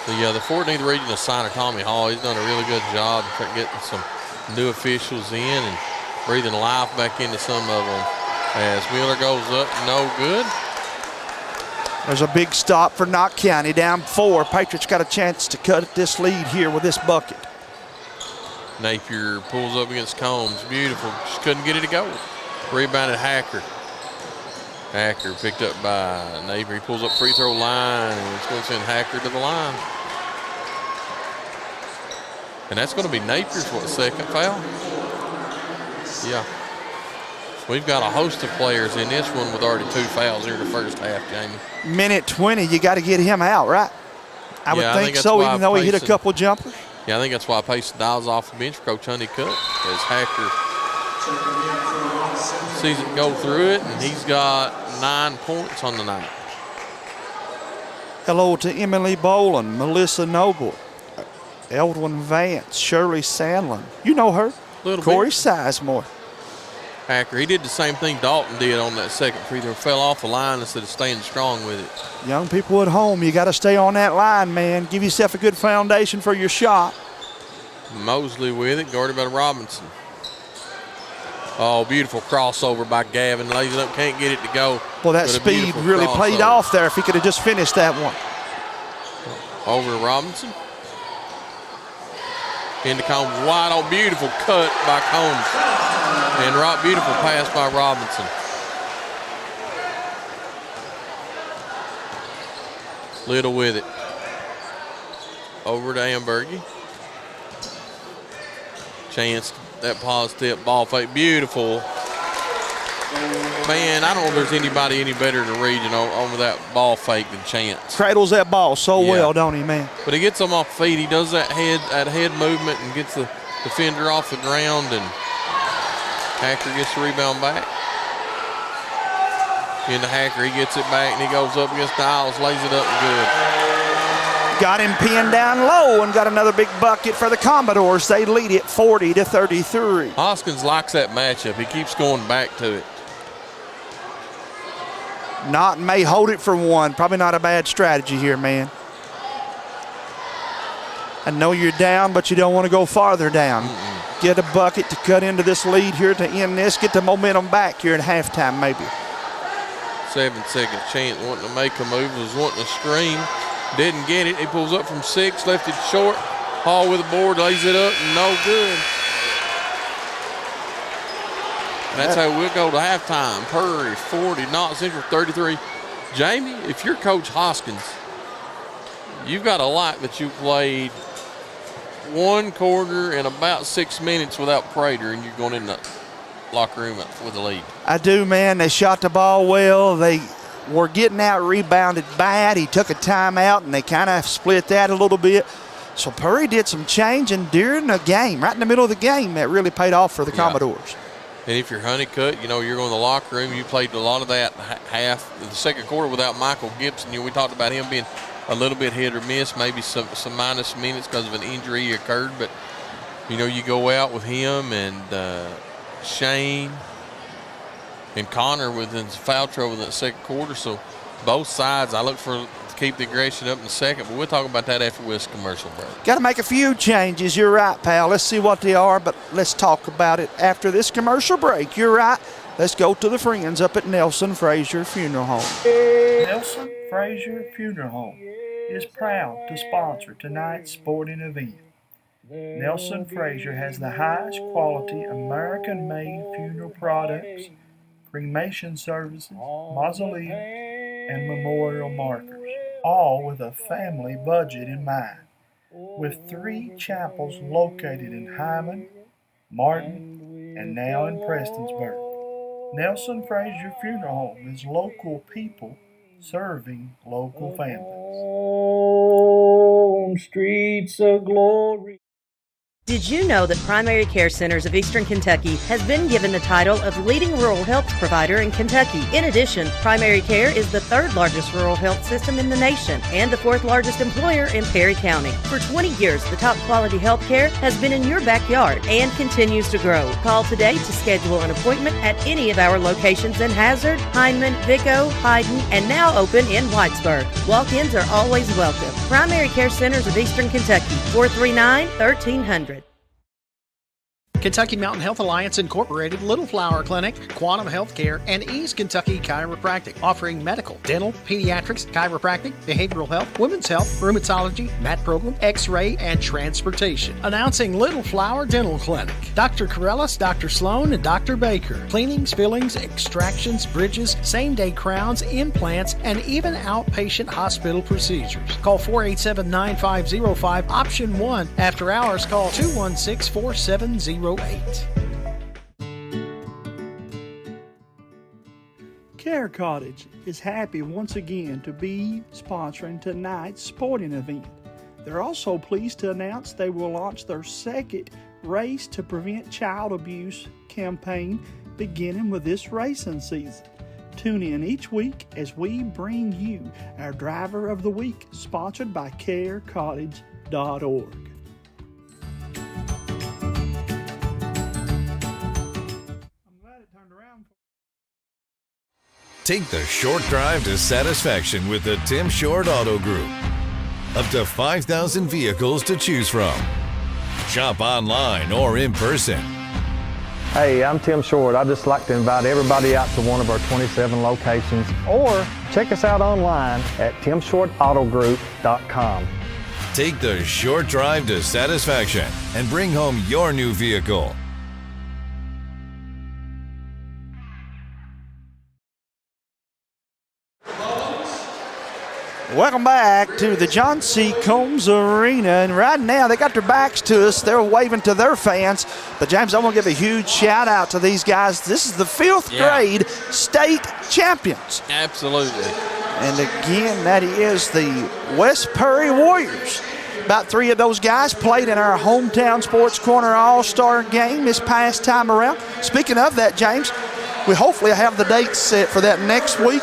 S8: The 14th region assigned to Tommy Hall. He's done a really good job getting some new officials in and breathing life back into some of them. As Miller goes up, no good.
S7: There's a big stop for Knott County, down 4. Patriots got a chance to cut this lead here with this bucket.
S8: Napier pulls up against Combs. Beautiful. Just couldn't get it to go. Rebounded Hacker. Hacker picked up by Napier. He pulls up free throw line, and it's going to send Hacker to the line. And that's going to be Napier's, second foul? Yeah. We've got a host of players in this one with already 2 fouls here in the first half, Jamie.
S7: Minute 20, you got to get him out, right? I would think so, even though he hit a couple jumpers.
S8: Yeah, I think that's why Payson Dials off the bench for Coach Honeycutt, as Hacker sees it go through it, and he's got 9 points on the night.
S7: Hello to Emily Boland, Melissa Noble, Eldwin Vance, Shirley Sandlin. You know her. Corey Sizemore.
S8: Hacker, he did the same thing Dalton did on that second free throw. Fell off the line instead of staying strong with it.
S7: Young people at home, you got to stay on that line, man. Give yourself a good foundation for your shot.
S8: Mosley with it, guarded by Robinson. Oh, beautiful crossover by Gavin. Lays it up, can't get it to go.
S7: Well, that speed really played off there if he could have just finished that one.
S8: Over to Robinson. Into Combs, wide open, beautiful cut by Combs. And beautiful pass by Robinson. Little with it. Over to Ambergy. Chance, that pause tip, ball fake, beautiful. Man, I don't know if there's anybody any better in the region over that ball fake than Chance.
S7: Cradles that ball so well, don't he, man?
S8: But he gets them off feet. He does that head movement and gets the defender off the ground, and Hacker gets the rebound back. Into Hacker, he gets it back, and he goes up against Niles, lays it up and good.
S7: Got him pinned down low and got another big bucket for the Commodores. They lead it 40-33.
S8: Hoskins likes that matchup. He keeps going back to it.
S7: Knott may hold it for one. Probably not a bad strategy here, man. I know you're down, but you don't want to go farther down. Get a bucket to cut into this lead here to end this. Get the momentum back here at halftime, maybe.
S8: 7 seconds. Chance wanting to make a move, was wanting to screen. Didn't get it. He pulls up from 6, left it short. Hall with a board, lays it up, no good. And that's how we'll go to halftime. Purry 40, Knott Central 33. Jamie, if you're Coach Hoskins, you've got to like that you played 1 quarter and about 6 minutes without Prater, and you're going in the locker room with the lead.
S7: I do, man. They shot the ball well. They were getting out rebounded bad. He took a timeout, and they kind of split that a little bit. So Purry did some changing during the game, right in the middle of the game. That really paid off for the Commodores.
S8: And if you're Honeycutt, you're going to the locker room. You played a lot of that the second quarter without Michael Gibson. We talked about him being a little bit hit or miss, maybe some minus minutes because of an injury occurred. But, you go out with him and Shane and Connor within foul trouble in that second quarter. So both sides, I look to keep the aggression up in the second, but we'll talk about that after this commercial break.
S7: Got to make a few changes. You're right, pal. Let's see what they are, but let's talk about it after this commercial break. You're right. Let's go to the friends up at Nelson Frazier Funeral Home.
S1: Nelson Frazier Funeral Home is proud to sponsor tonight's sporting event. Nelson Frazier has the highest quality American-made funeral products, cremation services, mausoleum, and memorial markers, all with a family budget in mind. With 3 chapels located in Hyman, Martin, and now in Prestonsburg, Nelson Frazier Funeral Home is local people serving local families.
S22: Home streets of glory.
S16: Did you know that Primary Care Centers of Eastern Kentucky has been given the title of leading rural health provider in Kentucky? In addition, Primary Care is the 3rd largest rural health system in the nation and the 4th largest employer in Perry County. For 20 years, the top quality health care has been in your backyard and continues to grow. Call today to schedule an appointment at any of our locations in Hazard, Hindman, Vico, Hyden, and now open in Whitesburg. Walk-ins are always welcome. Primary Care Centers of Eastern Kentucky, 439-1300.
S12: Kentucky Mountain Health Alliance Incorporated, Little Flower Clinic, Quantum Healthcare, and East Kentucky Chiropractic, offering medical, dental, pediatrics, chiropractic, behavioral health, women's health, rheumatology, mat program, x-ray, and transportation. Announcing Little Flower Dental Clinic. Dr. Corellis, Dr. Sloan, and Dr. Baker. Cleanings, fillings, extractions, bridges, same-day crowns, implants, and even outpatient hospital procedures. Call 487-9505, option 1. After hours, call 216-4708.
S1: Care Cottage is happy once again to be sponsoring tonight's sporting event. They're also pleased to announce they will launch their 2nd Race to Prevent Child Abuse campaign beginning with this racing season. Tune in each week as we bring you our Driver of the Week, sponsored by carecottage.org.
S23: Take the short drive to satisfaction with the Tim Short Auto Group. Up to 5,000 vehicles to choose from. Shop online or in person.
S24: Hey, I'm Tim Short. I'd just like to invite everybody out to one of our 27 locations, or check us out online at timshortautogroup.com.
S23: Take the short drive to satisfaction and bring home your new vehicle.
S7: Welcome back to the John C. Combs Arena. And right now, they got their backs to us. They're waving to their fans. But, James, I want to give a huge shout-out to these guys. This is the 5th grade state champions.
S8: Absolutely.
S7: And, again, that is the West Prairie Warriors. About 3 of those guys played in our hometown Sports Corner All-Star game this past time around. Speaking of that, James, we hopefully have the dates set for that next week.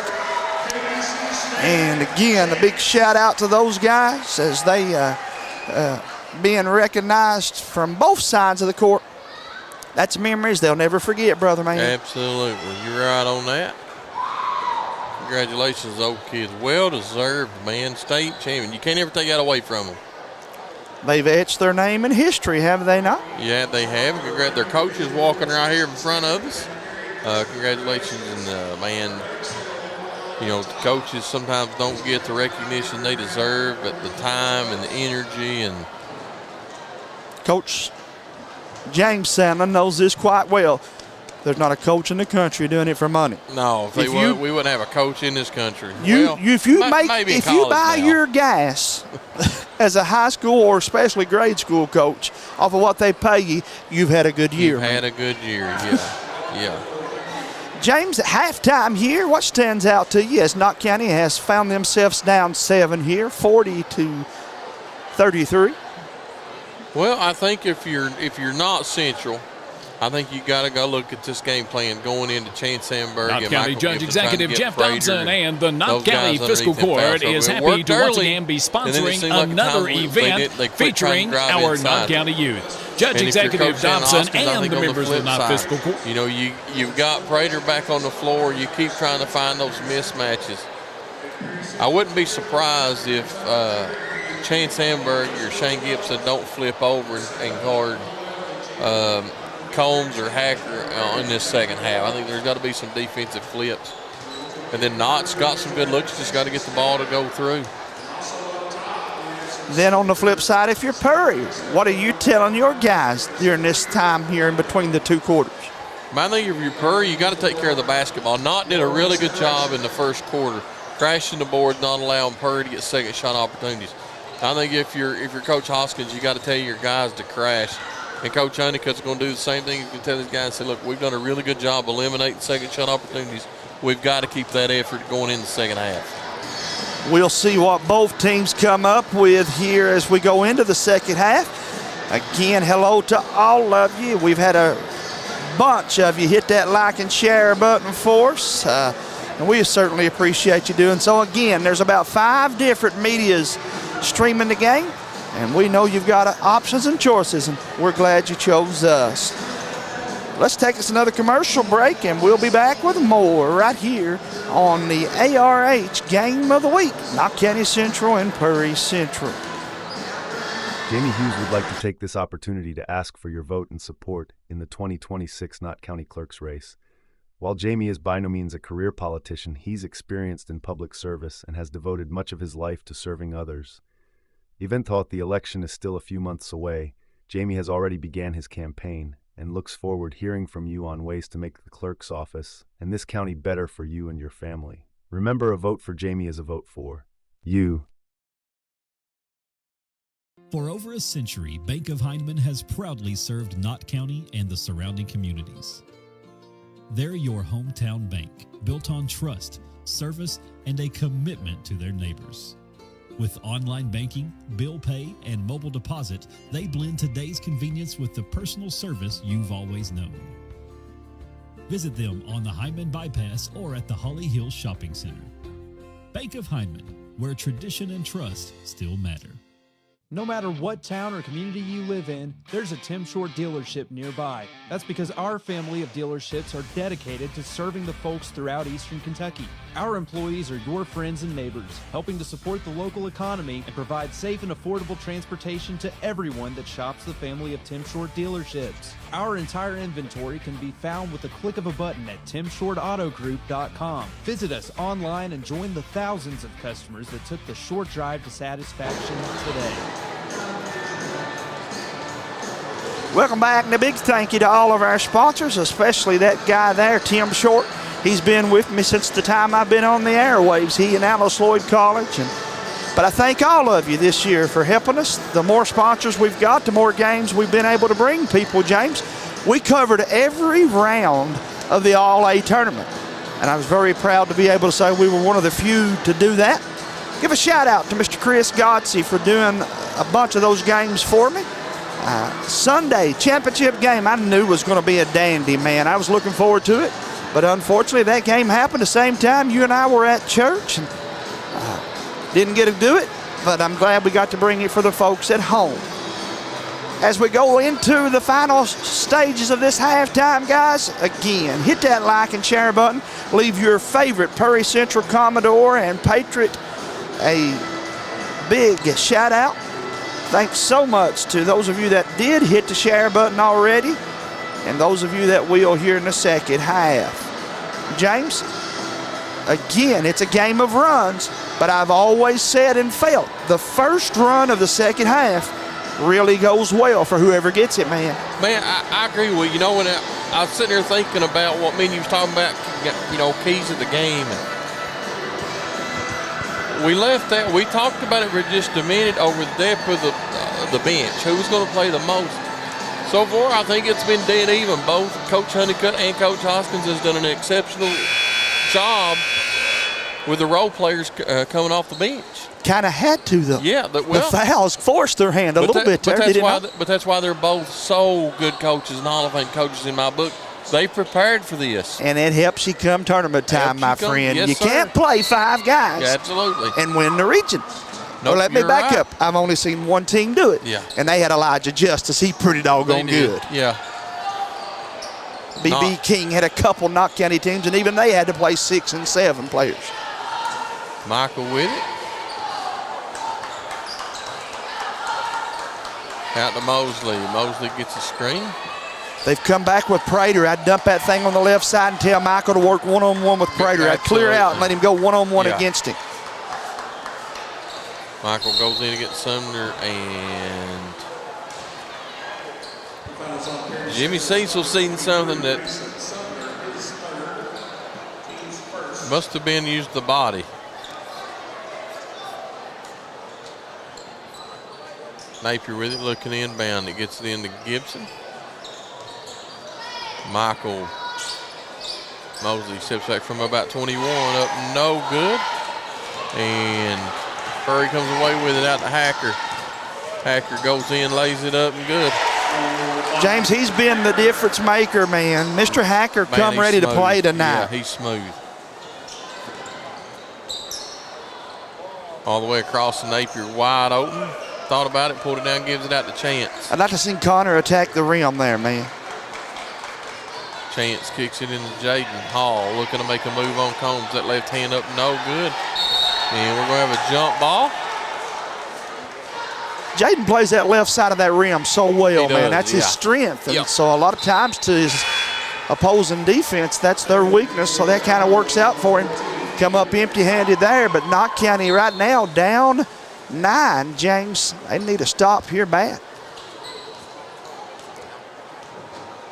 S7: And again, a big shout out to those guys as they being recognized from both sides of the court. That's memories they'll never forget, brother man.
S8: Absolutely. You're right on that. Congratulations, those kids. Well deserved, man. State champion. You can't ever take that away from them.
S7: They've etched their name in history, have they not?
S8: Yeah, they have. Their coach is walking right here in front of us. Congratulations, and man, you know, the coaches sometimes don't get the recognition they deserve, but the time and the energy and
S7: Coach James Sandlin knows this quite well. There's not a coach in the country doing it for money.
S8: No, we wouldn't have a coach in this country.
S7: If you buy your gas as a high school or especially grade school coach off of what they pay you, you've had a good year.
S8: You've had a good year, yeah.
S7: James, at halftime here, what stands out to you as Knott County has found themselves down 7 here, 40-33?
S8: Well, I think if you're not Central, I think you got to go look at this game plan going into Chance Sandberg.
S2: Knott County Judge Executive Jeff Thompson and the Knott County Fiscal Court is happy to once again be sponsoring another event featuring our Knott County youth. Judge Executive Thompson and the members of the Knott Fiscal Court.
S8: You know, you've got Prater back on the floor. You keep trying to find those mismatches. I wouldn't be surprised if Chance Sandberg or Shane Gibson don't flip over and guard Combs or Hacker in this second half. I think there's got to be some defensive flips. And then Knott's got some good looks, just got to get the ball to go through.
S7: Then on the flip side, if you're Prairie, what are you telling your guys during this time here in between the 2 quarters?
S8: I think if you're Prairie, you got to take care of the basketball. Knott did a really good job in the first quarter, crashing the board, not allowing Prairie to get second shot opportunities. I think if you're Coach Hoskins, you got to tell your guys to crash. And Coach Honeycutt's going to do the same thing. You can tell these guys and say, look, we've done a really good job eliminating second shot opportunities. We've got to keep that effort going in the second half.
S7: We'll see what both teams come up with here as we go into the second half. Again, hello to all of you. We've had a bunch of you hit that like and share button for us. And we certainly appreciate you doing so. Again, there's about 5 different medias streaming the game. And we know you've got options and choices, and we're glad you chose us. Let's take us another commercial break, and we'll be back with more right here on the ARH Game of the Week, Knott County Central and Prairie Central.
S5: Jamie Hughes would like to take this opportunity to ask for your vote and support in the 2026 Knott County Clerk's race. While Jamie is by no means a career politician, he's experienced in public service and has devoted much of his life to serving others. Even though the election is still a few months away, Jamie has already began his campaign and looks forward hearing from you on ways to make the clerk's office and this county better for you and your family. Remember, a vote for Jamie is a vote for you.
S9: For over a century, Bank of Heinemann has proudly served Knott County and the surrounding communities. They're your hometown bank, built on trust, service, and a commitment to their neighbors. With online banking, bill pay, and mobile deposit, they blend today's convenience with the personal service you've always known. Visit them on the Hyman Bypass or at the Holly Hills Shopping Center. Bank of Hyman, where tradition and trust still matter.
S3: No matter what town or community you live in, there's a Tim Short dealership nearby. That's because our family of dealerships are dedicated to serving the folks throughout Eastern Kentucky. Our employees are your friends and neighbors, helping to support the local economy and provide safe and affordable transportation to everyone that shops the family of Tim Short dealerships. Our entire inventory can be found with the click of a button at timshortautogroup.com. Visit us online and join the thousands of customers that took the short drive to satisfaction today.
S7: Welcome back, and a big thank you to all of our sponsors, especially that guy there, Tim Short. He's been with me since the time I've been on the airwaves. He and Alice Lloyd College and But I thank all of you this year for helping us. The more sponsors we've got, the more games we've been able to bring people, James. We covered every round of the All-A tournament. And I was very proud to be able to say we were one of the few to do that. Give a shout out to Mr. Chris Godsey for doing a bunch of those games for me. Sunday championship game I knew was going to be a dandy, man. I was looking forward to it. But unfortunately, that game happened the same time you and I were at church. And didn't get to do it, but I'm glad we got to bring it for the folks at home. As we go into the final stages of this halftime, guys, again, hit that like and share button. Leave your favorite Perry Central Commodore and Patriot a big shout out. Thanks so much to those of you that did hit the share button already and those of you that will here in the second half. James, again, it's a game of runs, but I've always said and felt the first run of the second half really goes well for whoever gets it, man.
S8: Man, I agree with you. You know, when I was sitting there thinking about what me and you was talking about, you know, keys of the game. We left that. We talked about it for just a minute over the depth of the bench. Who's going to play the most? So far, I think it's been dead even. Both Coach Honeycutt and Coach Hoskins has done an exceptional job with the role players coming off the bench.
S7: Kind of had to, though.
S8: Yeah.
S7: The fouls forced their hand a little bit there, did it not?
S8: But that's why they're both so good coaches and Hall of Fame coaches in my book. They prepared for this.
S7: And it helps you come tournament time, my friend.
S8: Yes,
S7: you can't play 5 guys
S8: absolutely
S7: and win the region.
S8: Nope,
S7: well, let me back up. I've only seen one team do it.
S8: Yeah.
S7: And they had Elijah Justice. He pretty doggone good.
S8: Yeah.
S7: B.B. King had a couple Knott County teams, and even they had to play 6 and 7 players.
S8: Michael with it. Out to Mosley. Mosley gets a screen.
S7: They've come back with Prater. I'd dump that thing on the left side and tell Michael to work one-on-one with Prater. I'd clear out and let him go one-on-one against him.
S8: Michael goes in against Sumner, and Jimmy Cecil seen something that must have been used the body. Napier with it, looking inbound. It gets it into Gibson. Michael Mosley steps back from about 21 up, no good. And Curry comes away with it out to Hacker. Hacker goes in, lays it up, and good.
S7: James, he's been the difference maker, man. Mr. Hacker come ready
S8: smooth
S7: to play tonight.
S8: Yeah, he's smooth. All the way across the Napier, wide open. Thought about it, pulled it down, gives it out to Chance.
S7: I'd like to see Connor attack the rim there, man.
S8: Chance kicks it into Jaden Hall, looking to make a move on Combs. That left hand up, no good. And we're going to have a jump ball.
S7: Jaden plays that left side of that rim so well, man. That's his
S8: yeah.
S7: strength. And so a lot of times to his opposing defense, that's their weakness. So that kind of works out for him. Come up empty-handed there, but Knott County right now down 9. James, they need a stop here bad.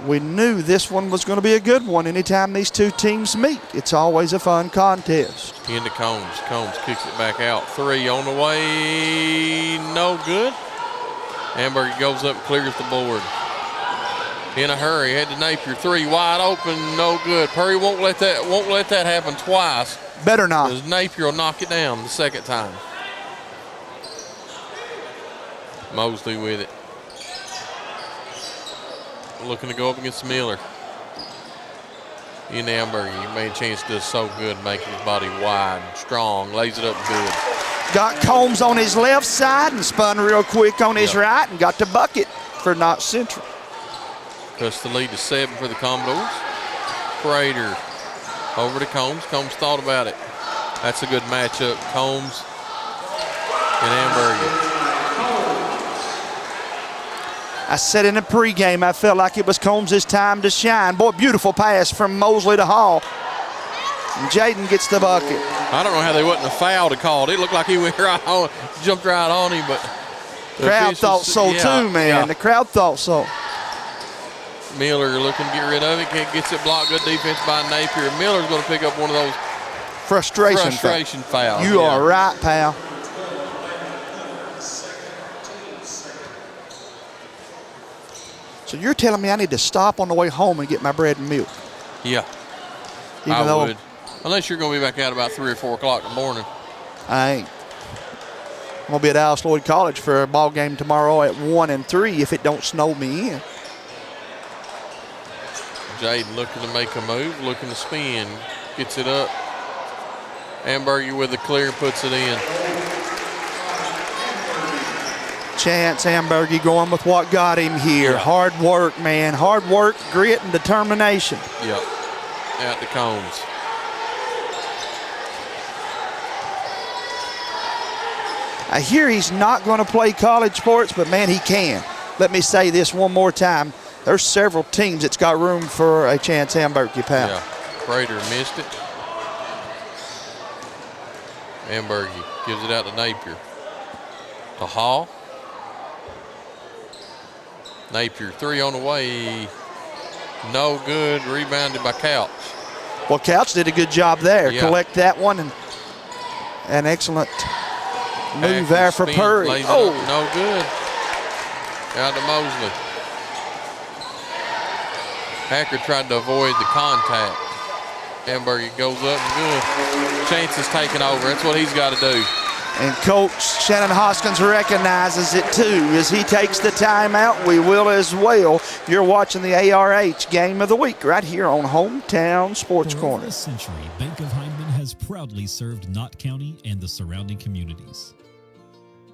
S7: We knew this one was going to be a good one anytime these two teams meet. It's always a fun contest.
S8: Into Combs. Combs kicks it back out. 3 on the way. No good. Amberg goes up, clears the board. In a hurry, head to Napier. 3 wide open, no good. Perry won't let that happen twice.
S7: Better not.
S8: Because Napier will knock it down the second time. Mosley with it. Looking to go up against Miller. In Amberg, he made a chance, does so good, making his body wide and strong, lays it up good.
S7: Got Combs on his left side and spun real quick on his right and got the bucket for Knott Central.
S8: Cuts the lead to 7 for the Commodores. Prater over to Combs. Combs thought about it. That's a good matchup. Combs and Amberg.
S7: I said in the pregame, I felt like it was Combs' time to shine. Boy, beautiful pass from Mosley to Hall. And Jaden gets the bucket.
S8: I don't know how they wasn't a foul to call. It looked like he went right on, jumped right on him, but
S7: the crowd thought so too, man. Yeah. The crowd thought so.
S8: Miller looking to get rid of it. Gets it blocked. Good defense by Napier. Miller's going to pick up one of those
S7: frustration
S8: fouls.
S7: You are right, pal. So you're telling me I need to stop on the way home and get my bread and milk?
S8: Yeah, I would. Unless you're going to be back out about 3 or 4 o'clock in the morning.
S7: I ain't. I'm going to be at Alice Lloyd College for a ball game tomorrow at 1 and 3 if it don't snow me in.
S8: Jaden looking to make a move, looking to spin. Gets it up. Ambergy with the clear, puts it in.
S7: Chance Ambergy going with what got him here.
S8: Yeah.
S7: Hard work, man. Hard work, grit, and determination.
S8: Yep. Out to Combs.
S7: I hear he's not going to play college sports, but, man, he can. Let me say this one more time. There's several teams that's got room for a Chance Ambergy, pal.
S8: Yeah. Prater missed it. Ambergy gives it out to Napier. To Hall. Napier, 3 on the way. No good. Rebounded by Couch.
S7: Well, Couch did a good job there.
S8: Yeah.
S7: Collect that one, and an excellent move there for Purdy.
S8: Oh, no good. Out to Mosley. Hacker tried to avoid the contact. Ambergy goes up and good. Chance is taking over. That's what he's got to do.
S7: And Coach Shannon Hoskins recognizes it too. As he takes the timeout, we will as well. You're watching the ARH Game of the Week right here on Hometown Sports Corner.
S9: For over a century, Bank of Hindman has proudly served Knott County and the surrounding communities.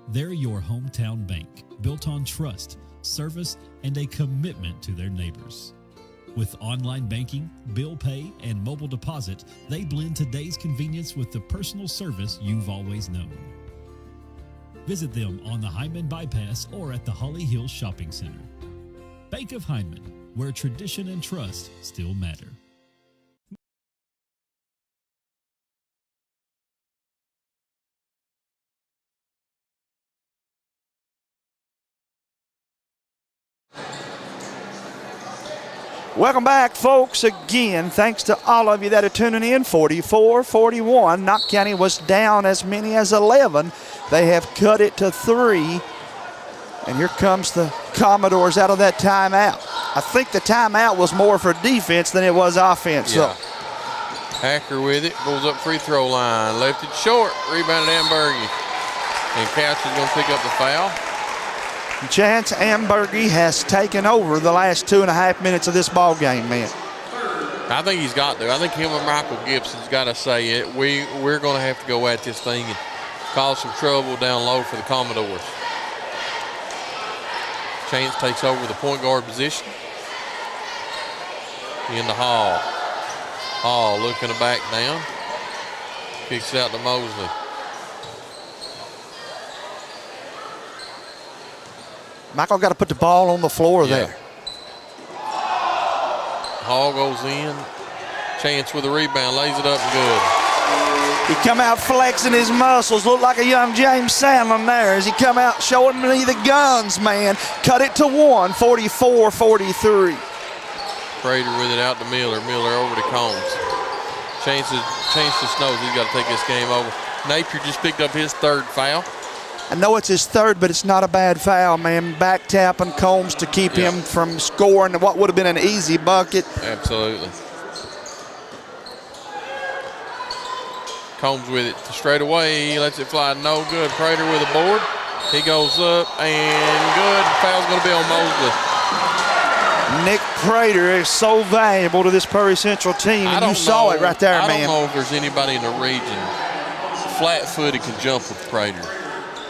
S9: They're your hometown bank, built on trust, service, and a commitment to their neighbors. With online banking, bill pay, and mobile deposit, they blend today's convenience with the personal service you've always known. Visit them on the Hyman Bypass or at the Holly Hills Shopping Center. Bank of Hyman, where tradition and trust still matter.
S7: Welcome back, folks. Again, thanks to all of you that are tuning in. 44-41. Knott County was down as many as 11. They have cut it to 3. And here comes the Commodores out of that timeout. I think the timeout was more for defense than it was offense.
S8: Yeah. Hacker with it, goes up free throw line. Left it short, rebounded Ambergy. And Couch is going to pick up the foul.
S7: Chance Ambergy has taken over the last 2.5 minutes of this ball game, man.
S8: I think he's got to. I think him and Michael Gibson's got to say it. We're going to have to go at this thing and cause some trouble down low for the Commodores. Chance takes over the point guard position. In the Hall. Hall looking to back down. Kicks it out to Mosley.
S7: Michael got to put the ball on the floor there.
S8: Hall goes in. Chance with a rebound, lays it up and good.
S7: He come out flexing his muscles, looked like a young James Sandlin there as he come out showing me the guns, man. Cut it to 1, 44-43.
S8: Prater with it out to Miller. Miller over to Combs. Chance just knows he's got to take this game over. Napier just picked up his 3rd foul.
S7: I know it's his 3rd, but it's not a bad foul, man. Back tapping Combs to keep him from scoring what would have been an easy bucket.
S8: Absolutely. Combs with it straight away. He lets it fly. No good. Prater with a board. He goes up and good. Foul's going to be on Mosley.
S7: Nick Prater is so valuable to this Prairie Central team, and you saw it right there, man.
S8: I don't know if there's anybody in the region flat-footed can jump with Prater.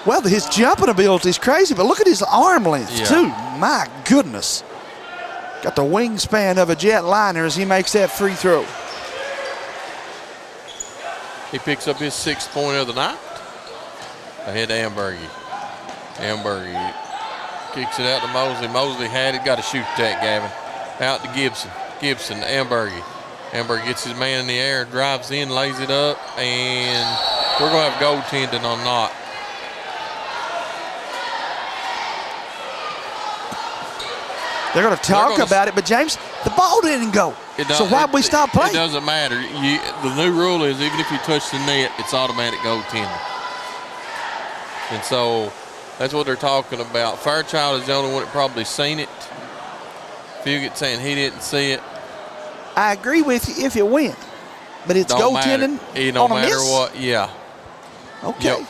S7: Well, his jumping ability is crazy, but look at his arm length, too. My goodness. Got the wingspan of a jetliner as he makes that free throw.
S8: He picks up his 6th point of the night. Ahead to Ambergy. Ambergy kicks it out to Mosley. Mosley had it, got to shoot that, Gavin. Out to Gibson. Gibson to Ambergy. Ambergy gets his man in the air, drives in, lays it up, and we're going to have goaltending on Knott.
S7: They're going to talk about it, but James, the ball didn't go. So why'd we stop playing?
S8: It doesn't matter. The new rule is even if you touch the net, it's automatic goaltending. And so that's what they're talking about. Fairchild is the only one that probably seen it. Fugit saying he didn't see it.
S7: I agree with you if you win, but it's goaltending
S8: no
S7: on a
S8: matter
S7: miss?
S8: what, yeah.
S7: Okay.
S8: Yep.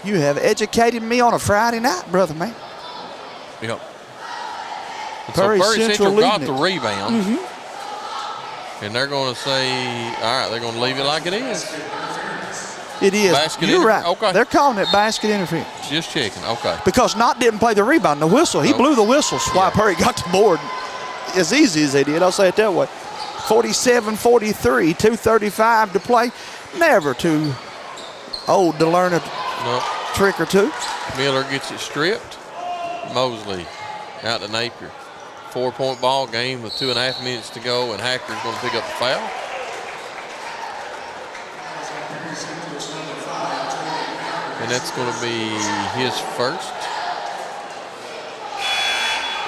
S7: You have educated me on a Friday night, brother, man.
S8: Yep. And
S7: Prairie
S8: so Prairie
S7: Central
S8: got
S7: leading
S8: the
S7: it.
S8: rebound.
S7: Mm-hmm.
S8: And they're going to say, all right, they're going to leave it like it is.
S7: It is.
S8: Basket
S7: You're right.
S8: Okay.
S7: They're calling it basket interference.
S8: Just checking. Okay.
S7: Because Knott didn't play the rebound. The whistle. He blew the whistle. Why Prairie got the board as easy as they did. I'll say it that way. 47-43, 2:35 to play. Never too old to learn a trick or two.
S8: Miller gets it stripped. Mosley out to Napier. 4-point ball game with 2.5 minutes to go, and Hacker's going to pick up the foul. And that's going to be his first.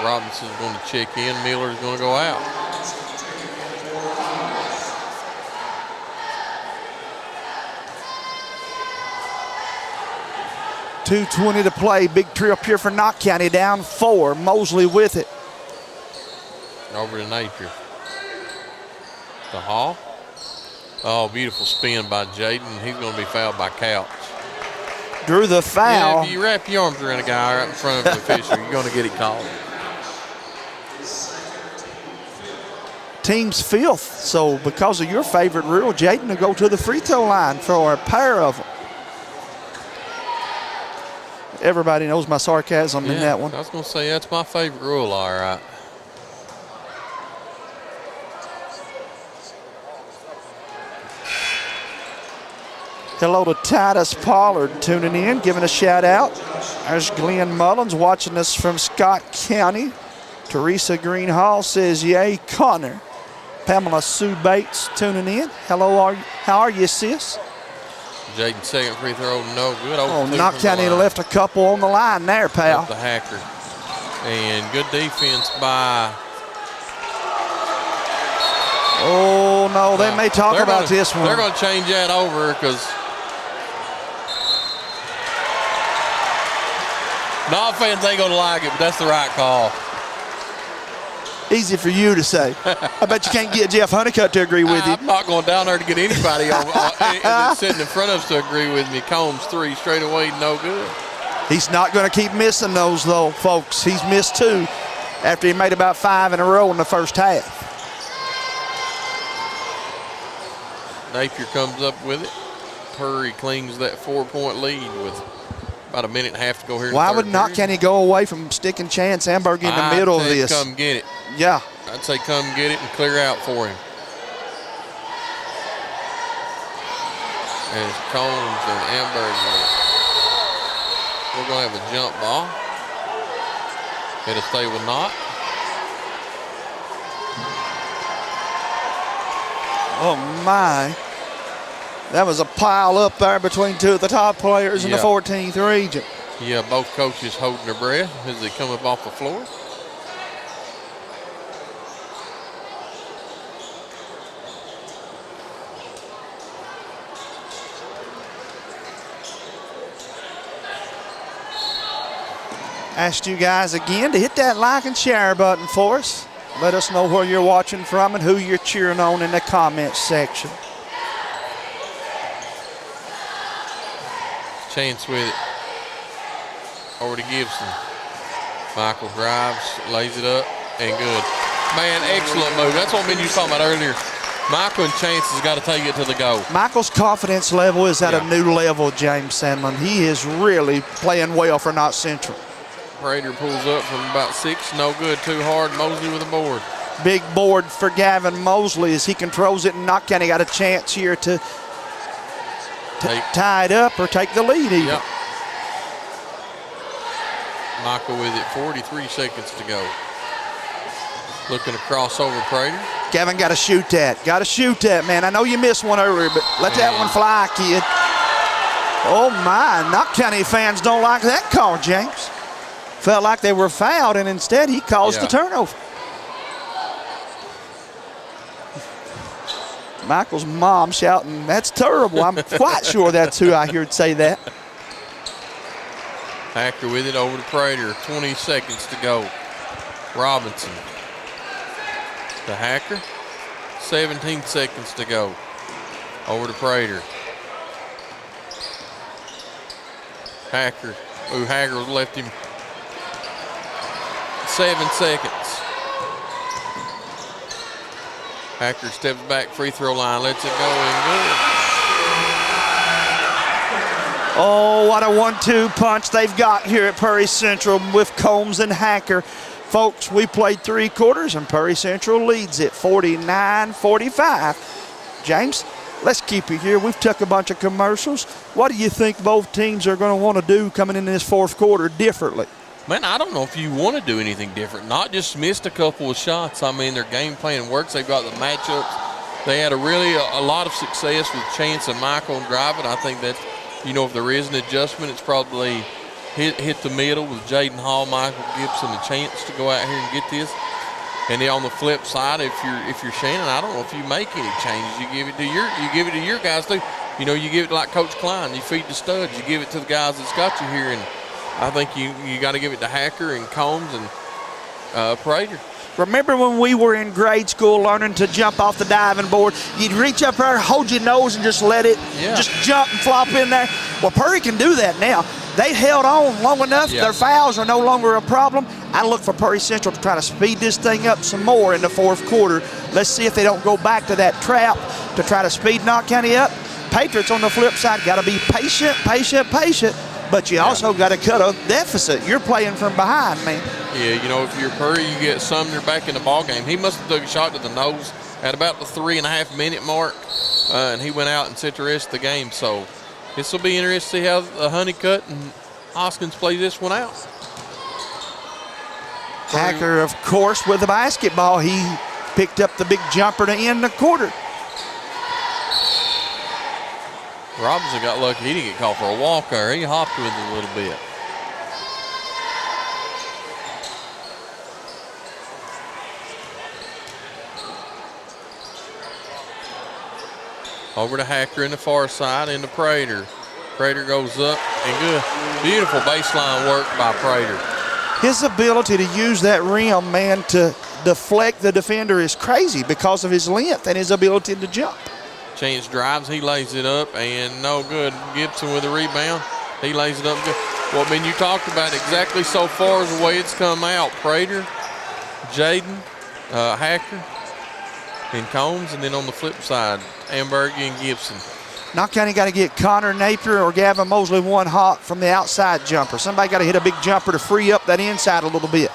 S8: Robinson's going to check in. Miller's going to go out.
S7: .220 to play. Big trip here for Knott County. Down 4. Mosley with it.
S8: Over to Napier. To Hall. Oh, beautiful spin by Jaden. He's going to be fouled by Couch.
S7: Drew the foul.
S8: Yeah, if you wrap your arms around a guy right in front of the official, you're going to get it called.
S7: Team's fifth. So because of your favorite rule, Jaden will go to the free throw line for a pair of them. Everybody knows my sarcasm in that one.
S8: I was going to say, that's my favorite rule, all right.
S7: Hello to Titus Pollard tuning in, giving a shout out. There's Glenn Mullins watching us from Scott County. Teresa Green Hall says, yay, Connor. Pamela Sue Bates tuning in. Hello, how are you, sis?
S8: Jaden's second free throw, no good.
S7: Knott County left a couple on the line there, pal.
S8: Up the Hacker. And good defense by...
S7: Oh, no, they may talk about this one.
S8: They're going to change that over because... Knott fans ain't going to like it, but that's the right call.
S7: Easy for you to say. I bet you can't get Jeff Honeycutt to agree with you.
S8: I'm not going down there to get anybody that's sitting in front of us to agree with me. Combs 3 straight away, no good.
S7: He's not going to keep missing those, though, folks. He's missed 2 after he made about 5 in a row in the first half.
S8: Napier comes up with it. Purry clings that 4-point lead with about a minute and a half to go here.
S7: Why would Knott County go away from sticking Chance Amberg in the middle of this?
S8: Come get it.
S7: Yeah.
S8: I'd say come get it and clear out for him. As Combs and Amberg, we're going to have a jump ball. It'll stay with Knott.
S7: Oh, my. That was a pile up there between 2 of the top players in the 14th region.
S8: Yeah, both coaches holding their breath as they come up off the floor.
S7: Asked you guys again to hit that like and share button for us. Let us know where you're watching from and who you're cheering on in the comments section.
S8: Chance with it. Over to Gibson. Michael drives, lays it up, and good. Man, excellent move. That's what you were talking about earlier. Michael and Chance has got to take it to the goal.
S7: Michael's confidence level is at a new level, James Sandlin. He is really playing well for Knott Central.
S8: Prater pulls up from about 6, no good, too hard. Mosley with a board.
S7: Big board for Gavin Mosley as he controls it, and Knott County got a chance here to tie it up or take the lead even.
S8: Yep. Michael with it, 43 seconds to go. Looking across over Prater.
S7: Gavin got to shoot that. Got to shoot that, man. I know you missed one earlier, but let that one fly, kid. Oh, my. Knott County fans don't like that call, James. Felt like they were fouled, and instead he caused the turnover. Michael's mom shouting, that's terrible. I'm quite sure that's who I heard say that.
S8: Hacker with it over to Prater. 20 seconds to go. Robinson. To Hacker. 17 seconds to go. Over to Prater. Hacker. Ooh, Hacker left him 7 seconds. Hacker steps back, free throw line, lets it go and good.
S7: Oh, what a 1-2 punch they've got here at Prairie Central with Combs and Hacker. Folks, we played 3 quarters and Prairie Central leads it 49-45. James, let's keep it here. We've took a bunch of commercials. What do you think both teams are going to want to do coming into this 4th quarter differently?
S8: Man, I don't know if you want to do anything different. Not just missed a couple of shots. I mean, their game plan works. They've got the matchups. They had a lot of success with Chance and Michael and driving. I think that, if there is an adjustment, it's probably hit the middle with Jaden Hall, Michael Gibson, a chance to go out here and get this. And then on the flip side, if you're Shannon, I don't know if you make any changes. You give it to your guys too. You give it to like Coach Klein. You feed the studs. You give it to the guys that's got you here. And I think you got to give it to Hacker and Combs and Prater.
S7: Remember when we were in grade school learning to jump off the diving board? You'd reach up there, hold your nose, and just let it just jump and flop in there. Well, Prairie can do that now. They held on long enough. Yeah. Their fouls are no longer a problem. I look for Prairie Central to try to speed this thing up some more in the 4th quarter. Let's see if they don't go back to that trap to try to speed Knott County up. Patriots on the flip side got to be patient. But you also got to cut a deficit. You're playing from behind, man.
S8: Yeah, if you're Prairie, you get Sumner back in the ball game. He must have took a shot to the nose at about the 3.5-minute mark, and he went out and set the rest of the game. So this will be interesting to see how Honeycutt and Hoskins play this one out.
S7: Hacker, of course, with the basketball. He picked up the big jumper to end the quarter.
S8: Robinson got lucky. He didn't get called for a walk there. He hopped with it a little bit. Over to Hacker in the far side, into Prater. Prater goes up and good. Beautiful baseline work by Prater.
S7: His ability to use that rim, man, to deflect the defender is crazy because of his length and his ability to jump.
S8: Chance drives, he lays it up, and no good. Gibson with a rebound. He lays it up good. Well, you talked about exactly so far as the way it's come out. Prater, Jaden, Hacker, and Combs, and then on the flip side, Amberg and Gibson.
S7: Knott County got to get Connor Napier or Gavin Mosley one hot from the outside jumper. Somebody got to hit a big jumper to free up that inside a little bit.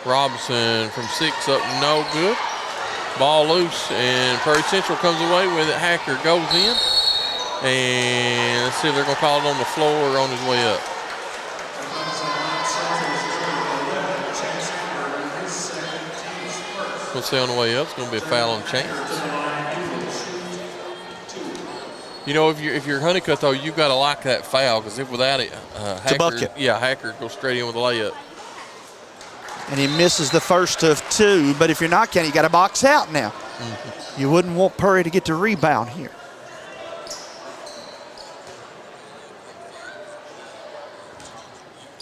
S8: Robinson from 6 up, no good. Ball loose, and Prairie Central comes away with it. Hacker goes in, and let's see if they're going to call it on the floor or on his way up. We'll see on the way up. It's going to be a foul on Chance. If you're Honeycutt, though, you've got to like that foul, because if without it, Hacker,
S7: bucket.
S8: Yeah, Hacker goes straight in with a layup.
S7: And he misses the first of 2, but if you're Knott County, you got to box out now.
S8: Mm-hmm.
S7: You wouldn't want Prairie to get the rebound here.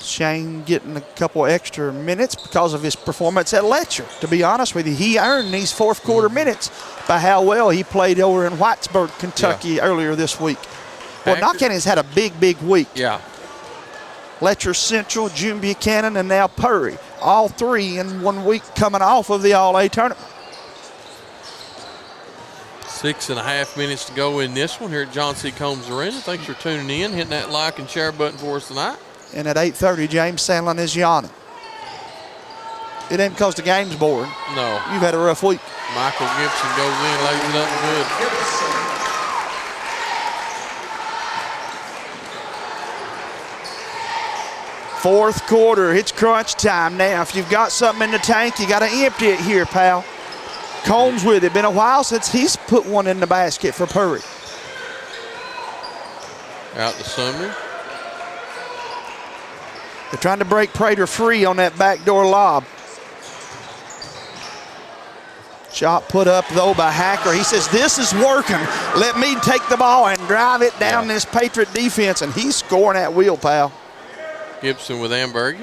S7: Shane getting a couple extra minutes because of his performance at Letcher. To be honest with you, he earned these 4th quarter minutes by how well he played over in Whitesburg, Kentucky earlier this week. Well, Knott County's had a big week.
S8: Yeah.
S7: Letcher Central, June Buchanan, and now Prairie. All 3 in 1 week coming off of the All-A tournament.
S8: 6.5 minutes to go in this one here at John C. Combs Arena. Thanks for tuning in, hitting that like and share button for us tonight.
S7: And at 8:30, James Sandlin is yawning. It ain't because the game's boring.
S8: No.
S7: You've had a rough week.
S8: Michael Gibson goes in, lays it up good.
S7: Fourth quarter, it's crunch time now. If you've got something in the tank, you got to empty it here, pal. Combs with it. Been a while since he's put one in the basket for Prairie.
S8: Out to Sumner.
S7: They're trying to break Prater free on that backdoor lob. Shot put up, though, by Hacker. He says, this is working. Let me take the ball and drive it down this Patriot defense, and he's scoring at will, pal.
S8: Gibson with Amberg.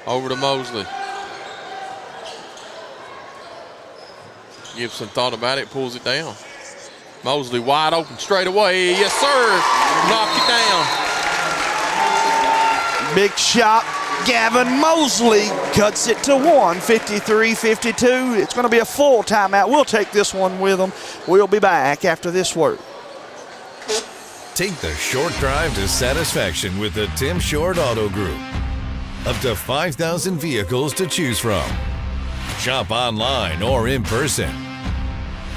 S8: Over to Mosley. Gibson thought about it, pulls it down. Mosley wide open straight away. Yes, sir. Knocked it down.
S7: Big shot. Gavin Mosley cuts it to 1, 53-52. It's going to be a full timeout. We'll take this one with them. We'll be back after this word.
S23: Take the short drive to satisfaction with the Tim Short Auto Group. Up to 5,000 vehicles to choose from. Shop online or in person.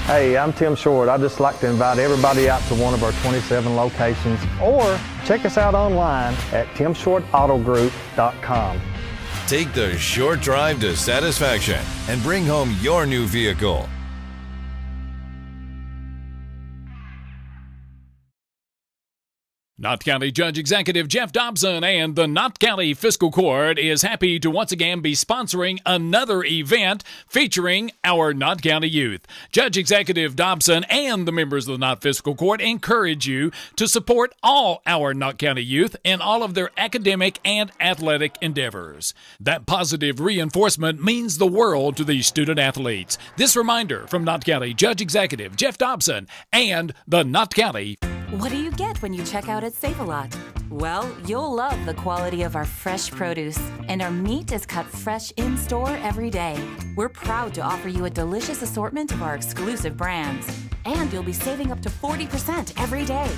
S24: Hey, I'm Tim Short. I'd just like to invite everybody out to one of our 27 locations, or check us out online at timshortautogroup.com.
S23: Take the short drive to satisfaction and bring home your new vehicle.
S2: Knott County Judge Executive Jeff Dobson and the Knott County Fiscal Court is happy to once again be sponsoring another event featuring our Knott County youth. Judge Executive Dobson and the members of the Knott Fiscal Court encourage you to support all our Knott County youth in all of their academic and athletic endeavors. That positive reinforcement means the world to these student athletes. This reminder from Knott County Judge Executive Jeff Dobson and the Knott County.
S14: What do you get when you check out at Save-A-Lot? Well, you'll love the quality of our fresh produce, and our meat is cut fresh in-store every day. We're proud to offer you a delicious assortment of our exclusive brands, and you'll be saving up to 40% every day.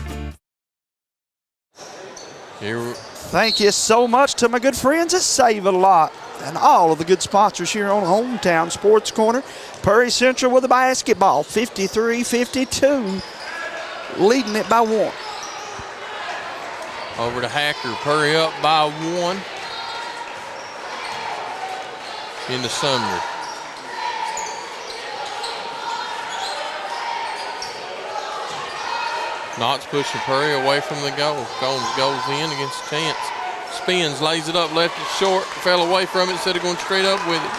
S7: Thank you so much to my good friends at Save-A-Lot and all of the good sponsors here on Hometown Sports Corner. Prairie Central with the basketball, 53-52. Leading it by 1.
S8: Over to Hacker, Purry up by 1. Into Sumner. Knott's pushing Purry away from the goal. Combs goes in against Chance. Spins, lays it up, left it short, fell away from it instead of going straight up with it.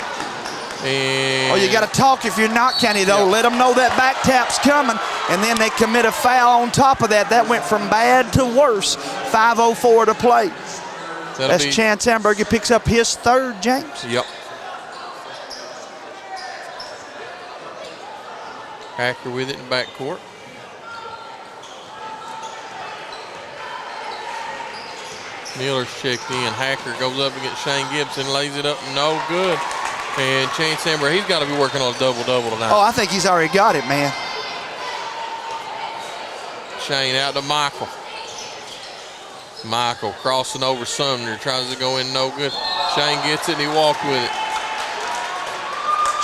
S8: And
S7: you got to talk if you're Knott County, though. Let them know that back tap's coming, and then they commit a foul on top of that. That went from bad to worse. 5:04 to play. That's Chance Amberger picks up his third, James.
S8: Yep. Hacker with it in backcourt. Miller's checked in. Hacker goes up against Shane Gibson, lays it up, no good. And Chance Amber, he's got to be working on a double-double tonight.
S7: Oh, I think he's already got it, man.
S8: Shane out to Michael. Michael crossing over Sumner, tries to go in, no good. Shane gets it and he walked with it.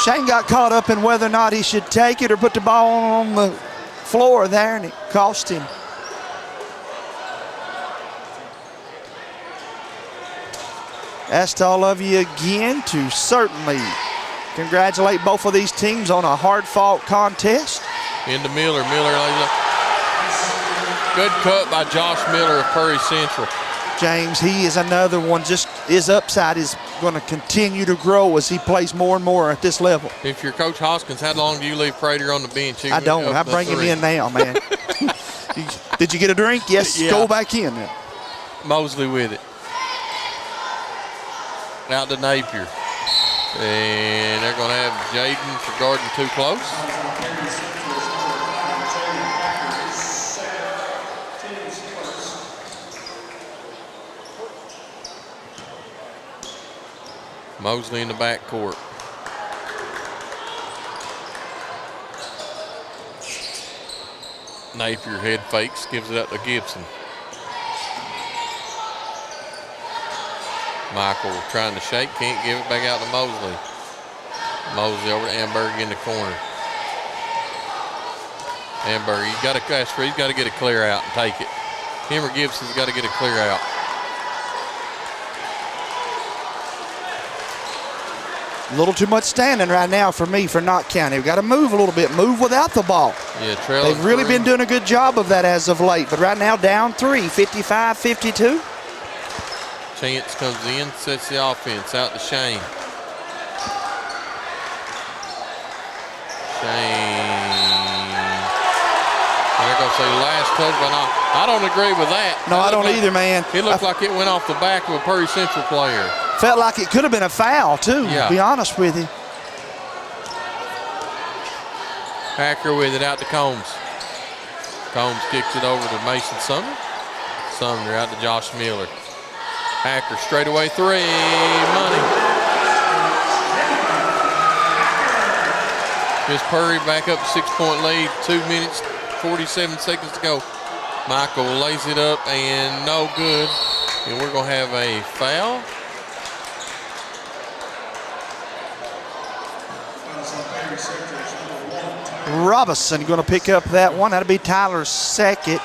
S7: Shane got caught up in whether or not he should take it or put the ball on the floor there, and it cost him. Asked all of you again to certainly congratulate both of these teams on a hard-fought contest.
S8: Into Miller. Miller lays up. Good cut by Josh Miller of Prairie Central.
S7: James, he is another one. Just his upside is going to continue to grow as he plays more and more at this level.
S8: If you're Coach Hoskins, how long do you leave Prater on the bench?
S7: I don't. I bring him in now, man. Did you get a drink? Yes, yeah. Go back in now.
S8: Mosley with it. Out to Napier. And they're going to have Jaden for guarding too close. Mosley in the backcourt. Napier head fakes, gives it up to Gibson. Michael trying to shake, can't give it back out to Mosley. Mosley over to Amberg in the corner. Amberg, he's got to get a clear out and take it. Him or Gibson's got to get a clear out.
S7: A little too much standing right now for me for Knott County. We've got to move a little bit, move without the ball.
S8: Yeah,
S7: they've really been doing a good job of that as of late, but right now down 3, 55-52.
S8: Chance comes in, sets the offense out to Shane. They're going to say last touch, but I don't agree with that.
S7: No, I don't either, man.
S8: It looked like it went off the back of a Prairie Central player.
S7: Felt like it could have been a foul, too, to be honest with you.
S8: Hacker with it out to Combs. Combs kicks it over to Mason Sumner. Sumner out to Josh Miller. Hacker straight away three. Money. Miss Purry back up 6-point lead. 2 minutes, 47 seconds to go. Michael lays it up and no good. And we're going to have a foul.
S7: Robinson going to pick up that one. That'll be Tyler's second.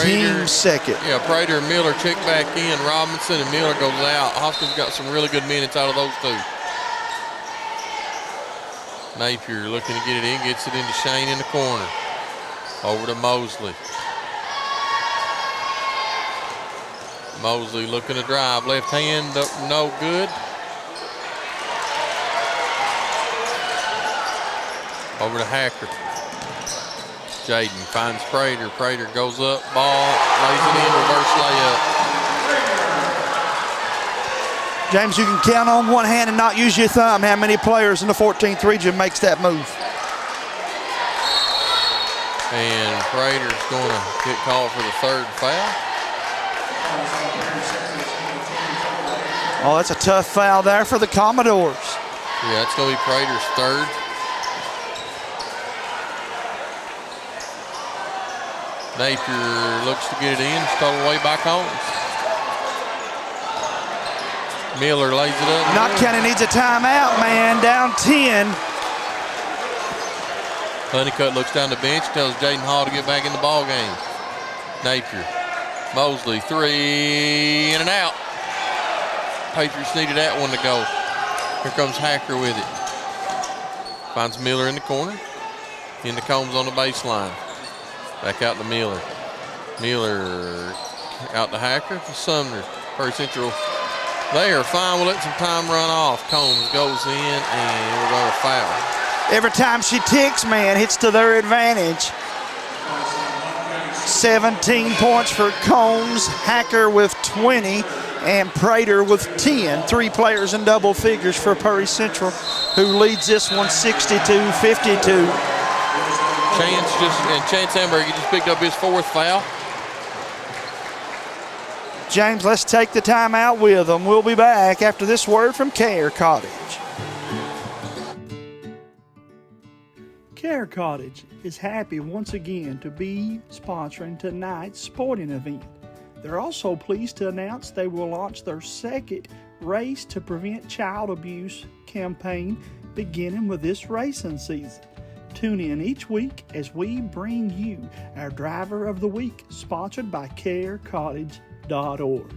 S7: Team second.
S8: Yeah, Prater and Miller check back in. Robinson and Miller goes out. Hoskins got some really good minutes out of those two. Napier looking to get it in, gets it into Shane in the corner. Over to Mosley. Mosley looking to drive. Left hand up, no good. Over to Hacker. Jaden finds Prater. Prater goes up, ball, lays it in, reverse layup.
S7: James, you can count on one hand and not use your thumb how many players in the 14th region makes that move.
S8: And Prater's going to get called for the third foul.
S7: Oh, that's a tough foul there for the Commodores.
S8: Yeah, it's going to be Prater's third. Napier looks to get it in, stolen away by Combs. Miller lays it up.
S7: Knott County needs a timeout, man, down 10.
S8: Honeycutt looks down the bench, tells Jaden Hall to get back in the ball game. Napier, Mosley, three, in and out. Patriots needed that one to go. Here comes Hacker with it. Finds Miller in the corner. Into Combs on the baseline. Back out to Miller. Miller out to Hacker to Sumner. Perry Central, they are fine. We'll let some time run off. Combs goes in and we're going to foul.
S7: Every time she ticks, man, hits to their advantage. 17 points for Combs, Hacker with 20, and Prater with 10. 3 players in double figures for Perry Central, who leads this one 62-52.
S8: Chance Amberg just picked up his 4th foul.
S7: James, let's take the timeout with them. We'll be back after this word from Care Cottage. Care Cottage is happy once again to be sponsoring tonight's sporting event. They're also pleased to announce they will launch their second Race to Prevent Child Abuse campaign beginning with this racing season. Tune in each week as we bring you our Driver of the Week, sponsored by carecottage.org.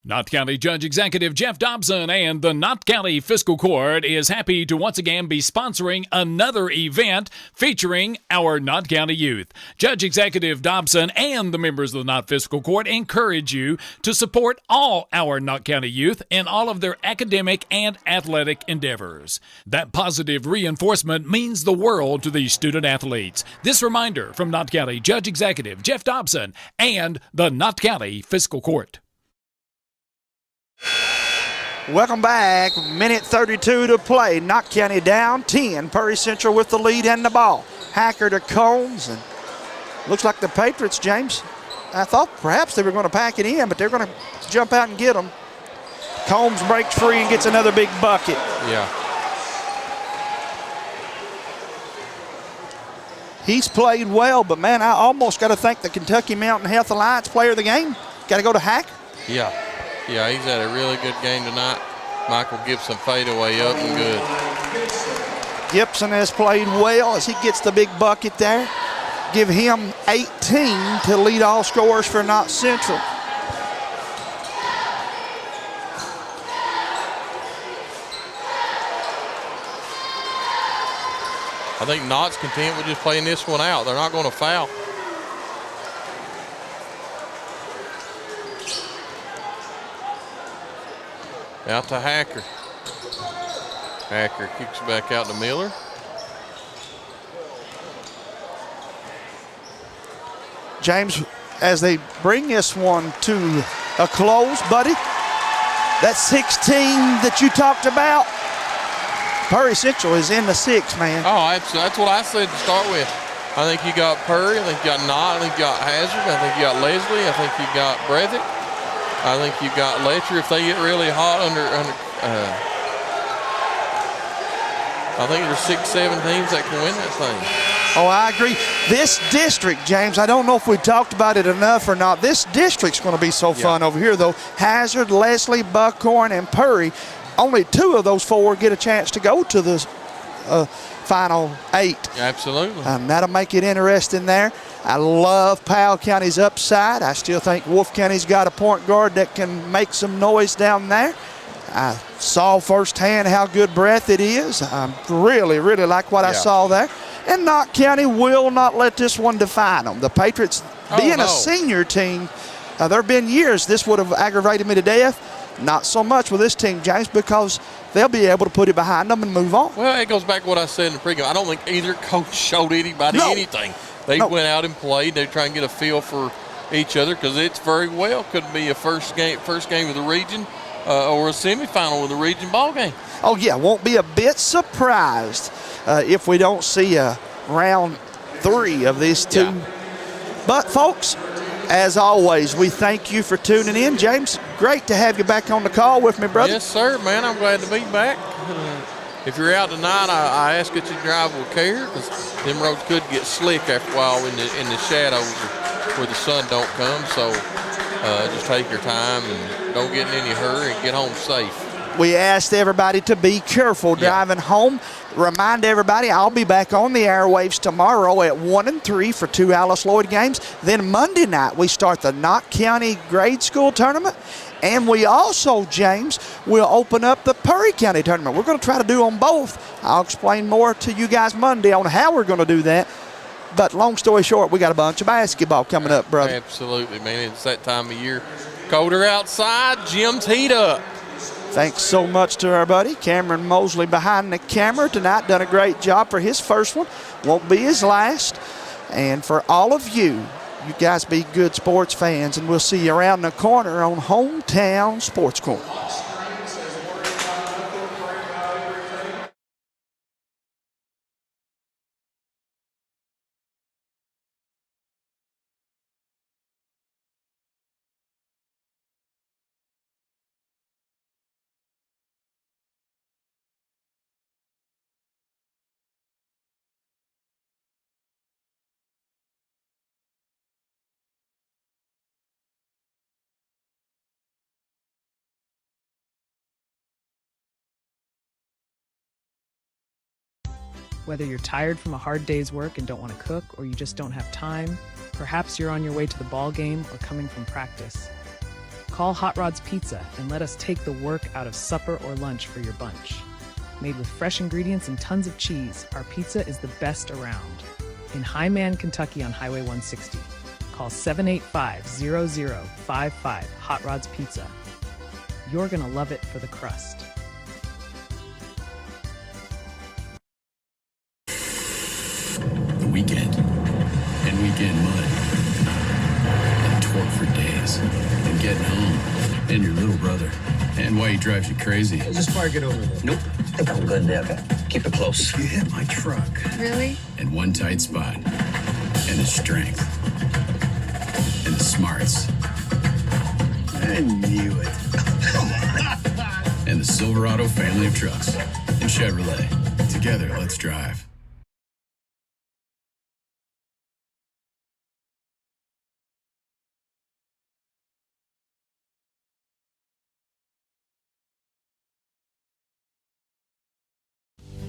S2: Knott County Judge Executive Jeff Dobson and the Knott County Fiscal Court is happy to once again be sponsoring another event featuring our Knott County youth. Judge Executive Dobson and the members of the Knott Fiscal Court encourage you to support all our Knott County youth in all of their academic and athletic endeavors. That positive reinforcement means the world to these student athletes. This reminder from Knott County Judge Executive Jeff Dobson and the Knott County Fiscal Court.
S7: Welcome back. Minute 32 to play. Knott County down 10. Perry Central with the lead and the ball. Hacker to Combs, and looks like the Patriots, James, I thought perhaps they were going to pack it in, but they're going to jump out and get them. Combs breaks free and gets another big bucket.
S8: Yeah.
S7: He's played well, but man, I almost got to thank the Kentucky Mountain Health Alliance player of the game. Got to go to Hacker.
S8: Yeah. Yeah, he's had a really good game tonight. Michael Gibson fadeaway up and good.
S7: Gibson has played well as he gets the big bucket there. Give him 18 to lead all scorers for Knott Central.
S8: I think Knott's content with just playing this one out. They're not going to foul. Out to Hacker. Hacker kicks back out to Miller.
S7: James, as they bring this one to a close, buddy, that 16 that you talked about, Perry Central is in the 6, man.
S8: Oh, absolutely. That's what I said to start with. I think you got Perry. I think you got Knott. I think you got Hazard. I think you got Leslie. I think you got Breathitt. I think you got Letcher if they get really hot under I think there's 6-7 teams that can win that thing.
S7: Oh, I agree. This district, James, I don't know if we talked about it enough or not. This district's going to be so fun over here, though. Hazard, Leslie, Buckhorn, and Perry. Only 2 of those 4 get a chance to go to the final 8.
S8: Absolutely.
S7: That'll make it interesting there. I love Powell County's upside. I still think Wolfe County's got a point guard that can make some noise down there. I saw firsthand how good Breathitt is. I really, really like what I saw there. And Knott County will not let this one define them. The Patriots, being a senior team, there have been years this would have aggravated me to death. Not so much with this team, James, because they'll be able to put it behind them and move on.
S8: Well, it goes back to what I said in the pregame. I don't think either coach showed anybody anything. They went out and played. They try and get a feel for each other because it's very well could be a first game of the region or a semifinal with a region ball game.
S7: Oh, yeah, won't be a bit surprised if we don't see a round 3 of these 2. Yeah. But, folks, as always, we thank you for tuning in. James, great to have you back on the call with me, brother.
S8: Yes, sir, man. I'm glad to be back. If you're out tonight, I ask that you drive with care because them roads could get slick after a while in the shadows where the sun don't come. So just take your time and don't get in any hurry and get home safe.
S7: We asked everybody to be careful driving home. Remind everybody, I'll be back on the airwaves tomorrow at 1 and 3 for 2 Alice Lloyd games. Then Monday night, we start the Knott County Grade School Tournament. And we also, James, will open up the Perry County Tournament. We're going to try to do them both. I'll explain more to you guys Monday on how we're going to do that. But long story short, we got a bunch of basketball coming up, brother.
S8: Absolutely, man. It's that time of year. Colder outside, gym's heat up.
S7: Thanks so much to our buddy Cameron Mosley behind the camera tonight. Done a great job for his first one. Won't be his last. And for all of you, you guys be good sports fans, and we'll see you around the corner on Hometown Sports Corner.
S4: Whether you're tired from a hard day's work and don't want to cook, or you just don't have time, perhaps you're on your way to the ball game or coming from practice. Call Hot Rod's Pizza and let us take the work out of supper or lunch for your bunch. Made with fresh ingredients and tons of cheese, our pizza is the best around. In Highman, Kentucky on Highway 160. Call 785-0055 Hot Rod's Pizza. You're gonna love it for the crust.
S6: Weekend and weekend mud and torque for days and getting home and your little brother and why he drives you crazy.
S10: Just park it over there.
S6: Nope.
S10: I think I'm good there. Okay. Keep it close.
S6: You hit my truck.
S19: Really?
S6: In one tight spot. And the strength. And the smarts.
S10: I knew it.
S6: And the Silverado family of trucks. And Chevrolet. Together, let's drive.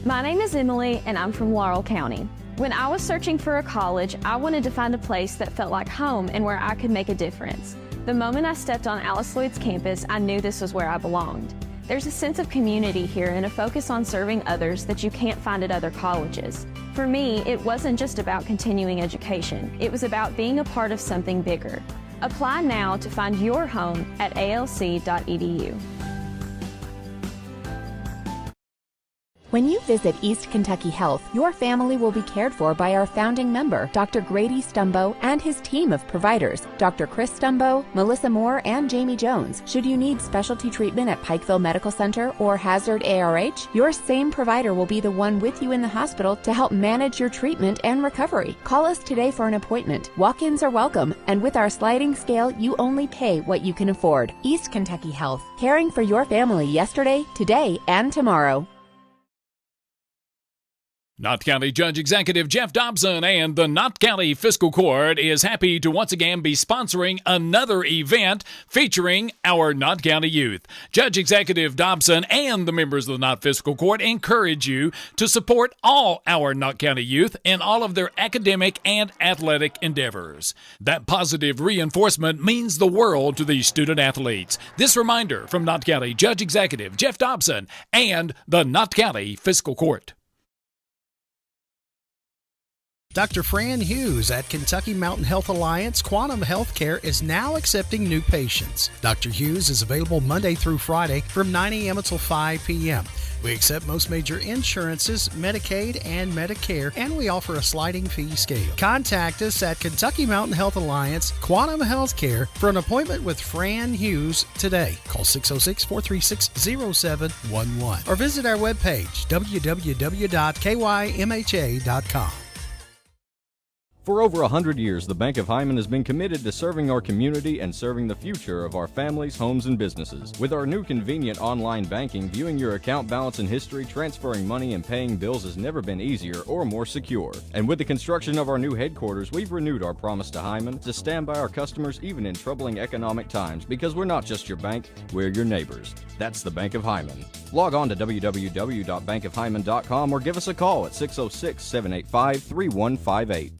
S11: My name is Emily, and I'm from Laurel County. When I was searching for a college, I wanted to find a place that felt like home and where I could make a difference. The moment I stepped on Alice Lloyd's campus, I knew this was where I belonged. There's a sense of community here and a focus on serving others that you can't find at other colleges. For me, it wasn't just about continuing education. It was about being a part of something bigger. Apply now to find your home at alc.edu.
S13: When you visit East Kentucky Health, your family will be cared for by our founding member, Dr. Grady Stumbo, and his team of providers, Dr. Chris Stumbo, Melissa Moore, and Jamie Jones. Should you need specialty treatment at Pikeville Medical Center or Hazard ARH, your same provider will be the one with you in the hospital to help manage your treatment and recovery. Call us today for an appointment. Walk-ins are welcome, and with our sliding scale, you only pay what you can afford. East Kentucky Health, caring for your family yesterday, today, and tomorrow.
S2: Knott County Judge Executive Jeff Dobson and the Knott County Fiscal Court is happy to once again be sponsoring another event featuring our Knott County youth. Judge Executive Dobson and the members of the Knott Fiscal Court encourage you to support all our Knott County youth in all of their academic and athletic endeavors. That positive reinforcement means the world to these student athletes. This reminder from Knott County Judge Executive Jeff Dobson and the Knott County Fiscal Court.
S12: Dr. Fran Hughes at Kentucky Mountain Health Alliance Quantum Healthcare is now accepting new patients. Dr. Hughes is available Monday through Friday from 9 a.m. until 5 p.m. We accept most major insurances, Medicaid and Medicare, and we offer a sliding fee scale. Contact us at Kentucky Mountain Health Alliance Quantum Healthcare for an appointment with Fran Hughes today. Call 606-436-0711 or visit our webpage, www.kymha.com.
S15: For over 100 years, the Bank of Hyman has been committed to serving our community and serving the future of our families, homes, and businesses. With our new convenient online banking, viewing your account balance and history, transferring money, and paying bills has never been easier or more secure. And with the construction of our new headquarters, we've renewed our promise to Hyman to stand by our customers even in troubling economic times, because we're not just your bank, we're your neighbors. That's the Bank of Hyman. Log on to www.bankofhyman.com or give us a call at 606-785-3158.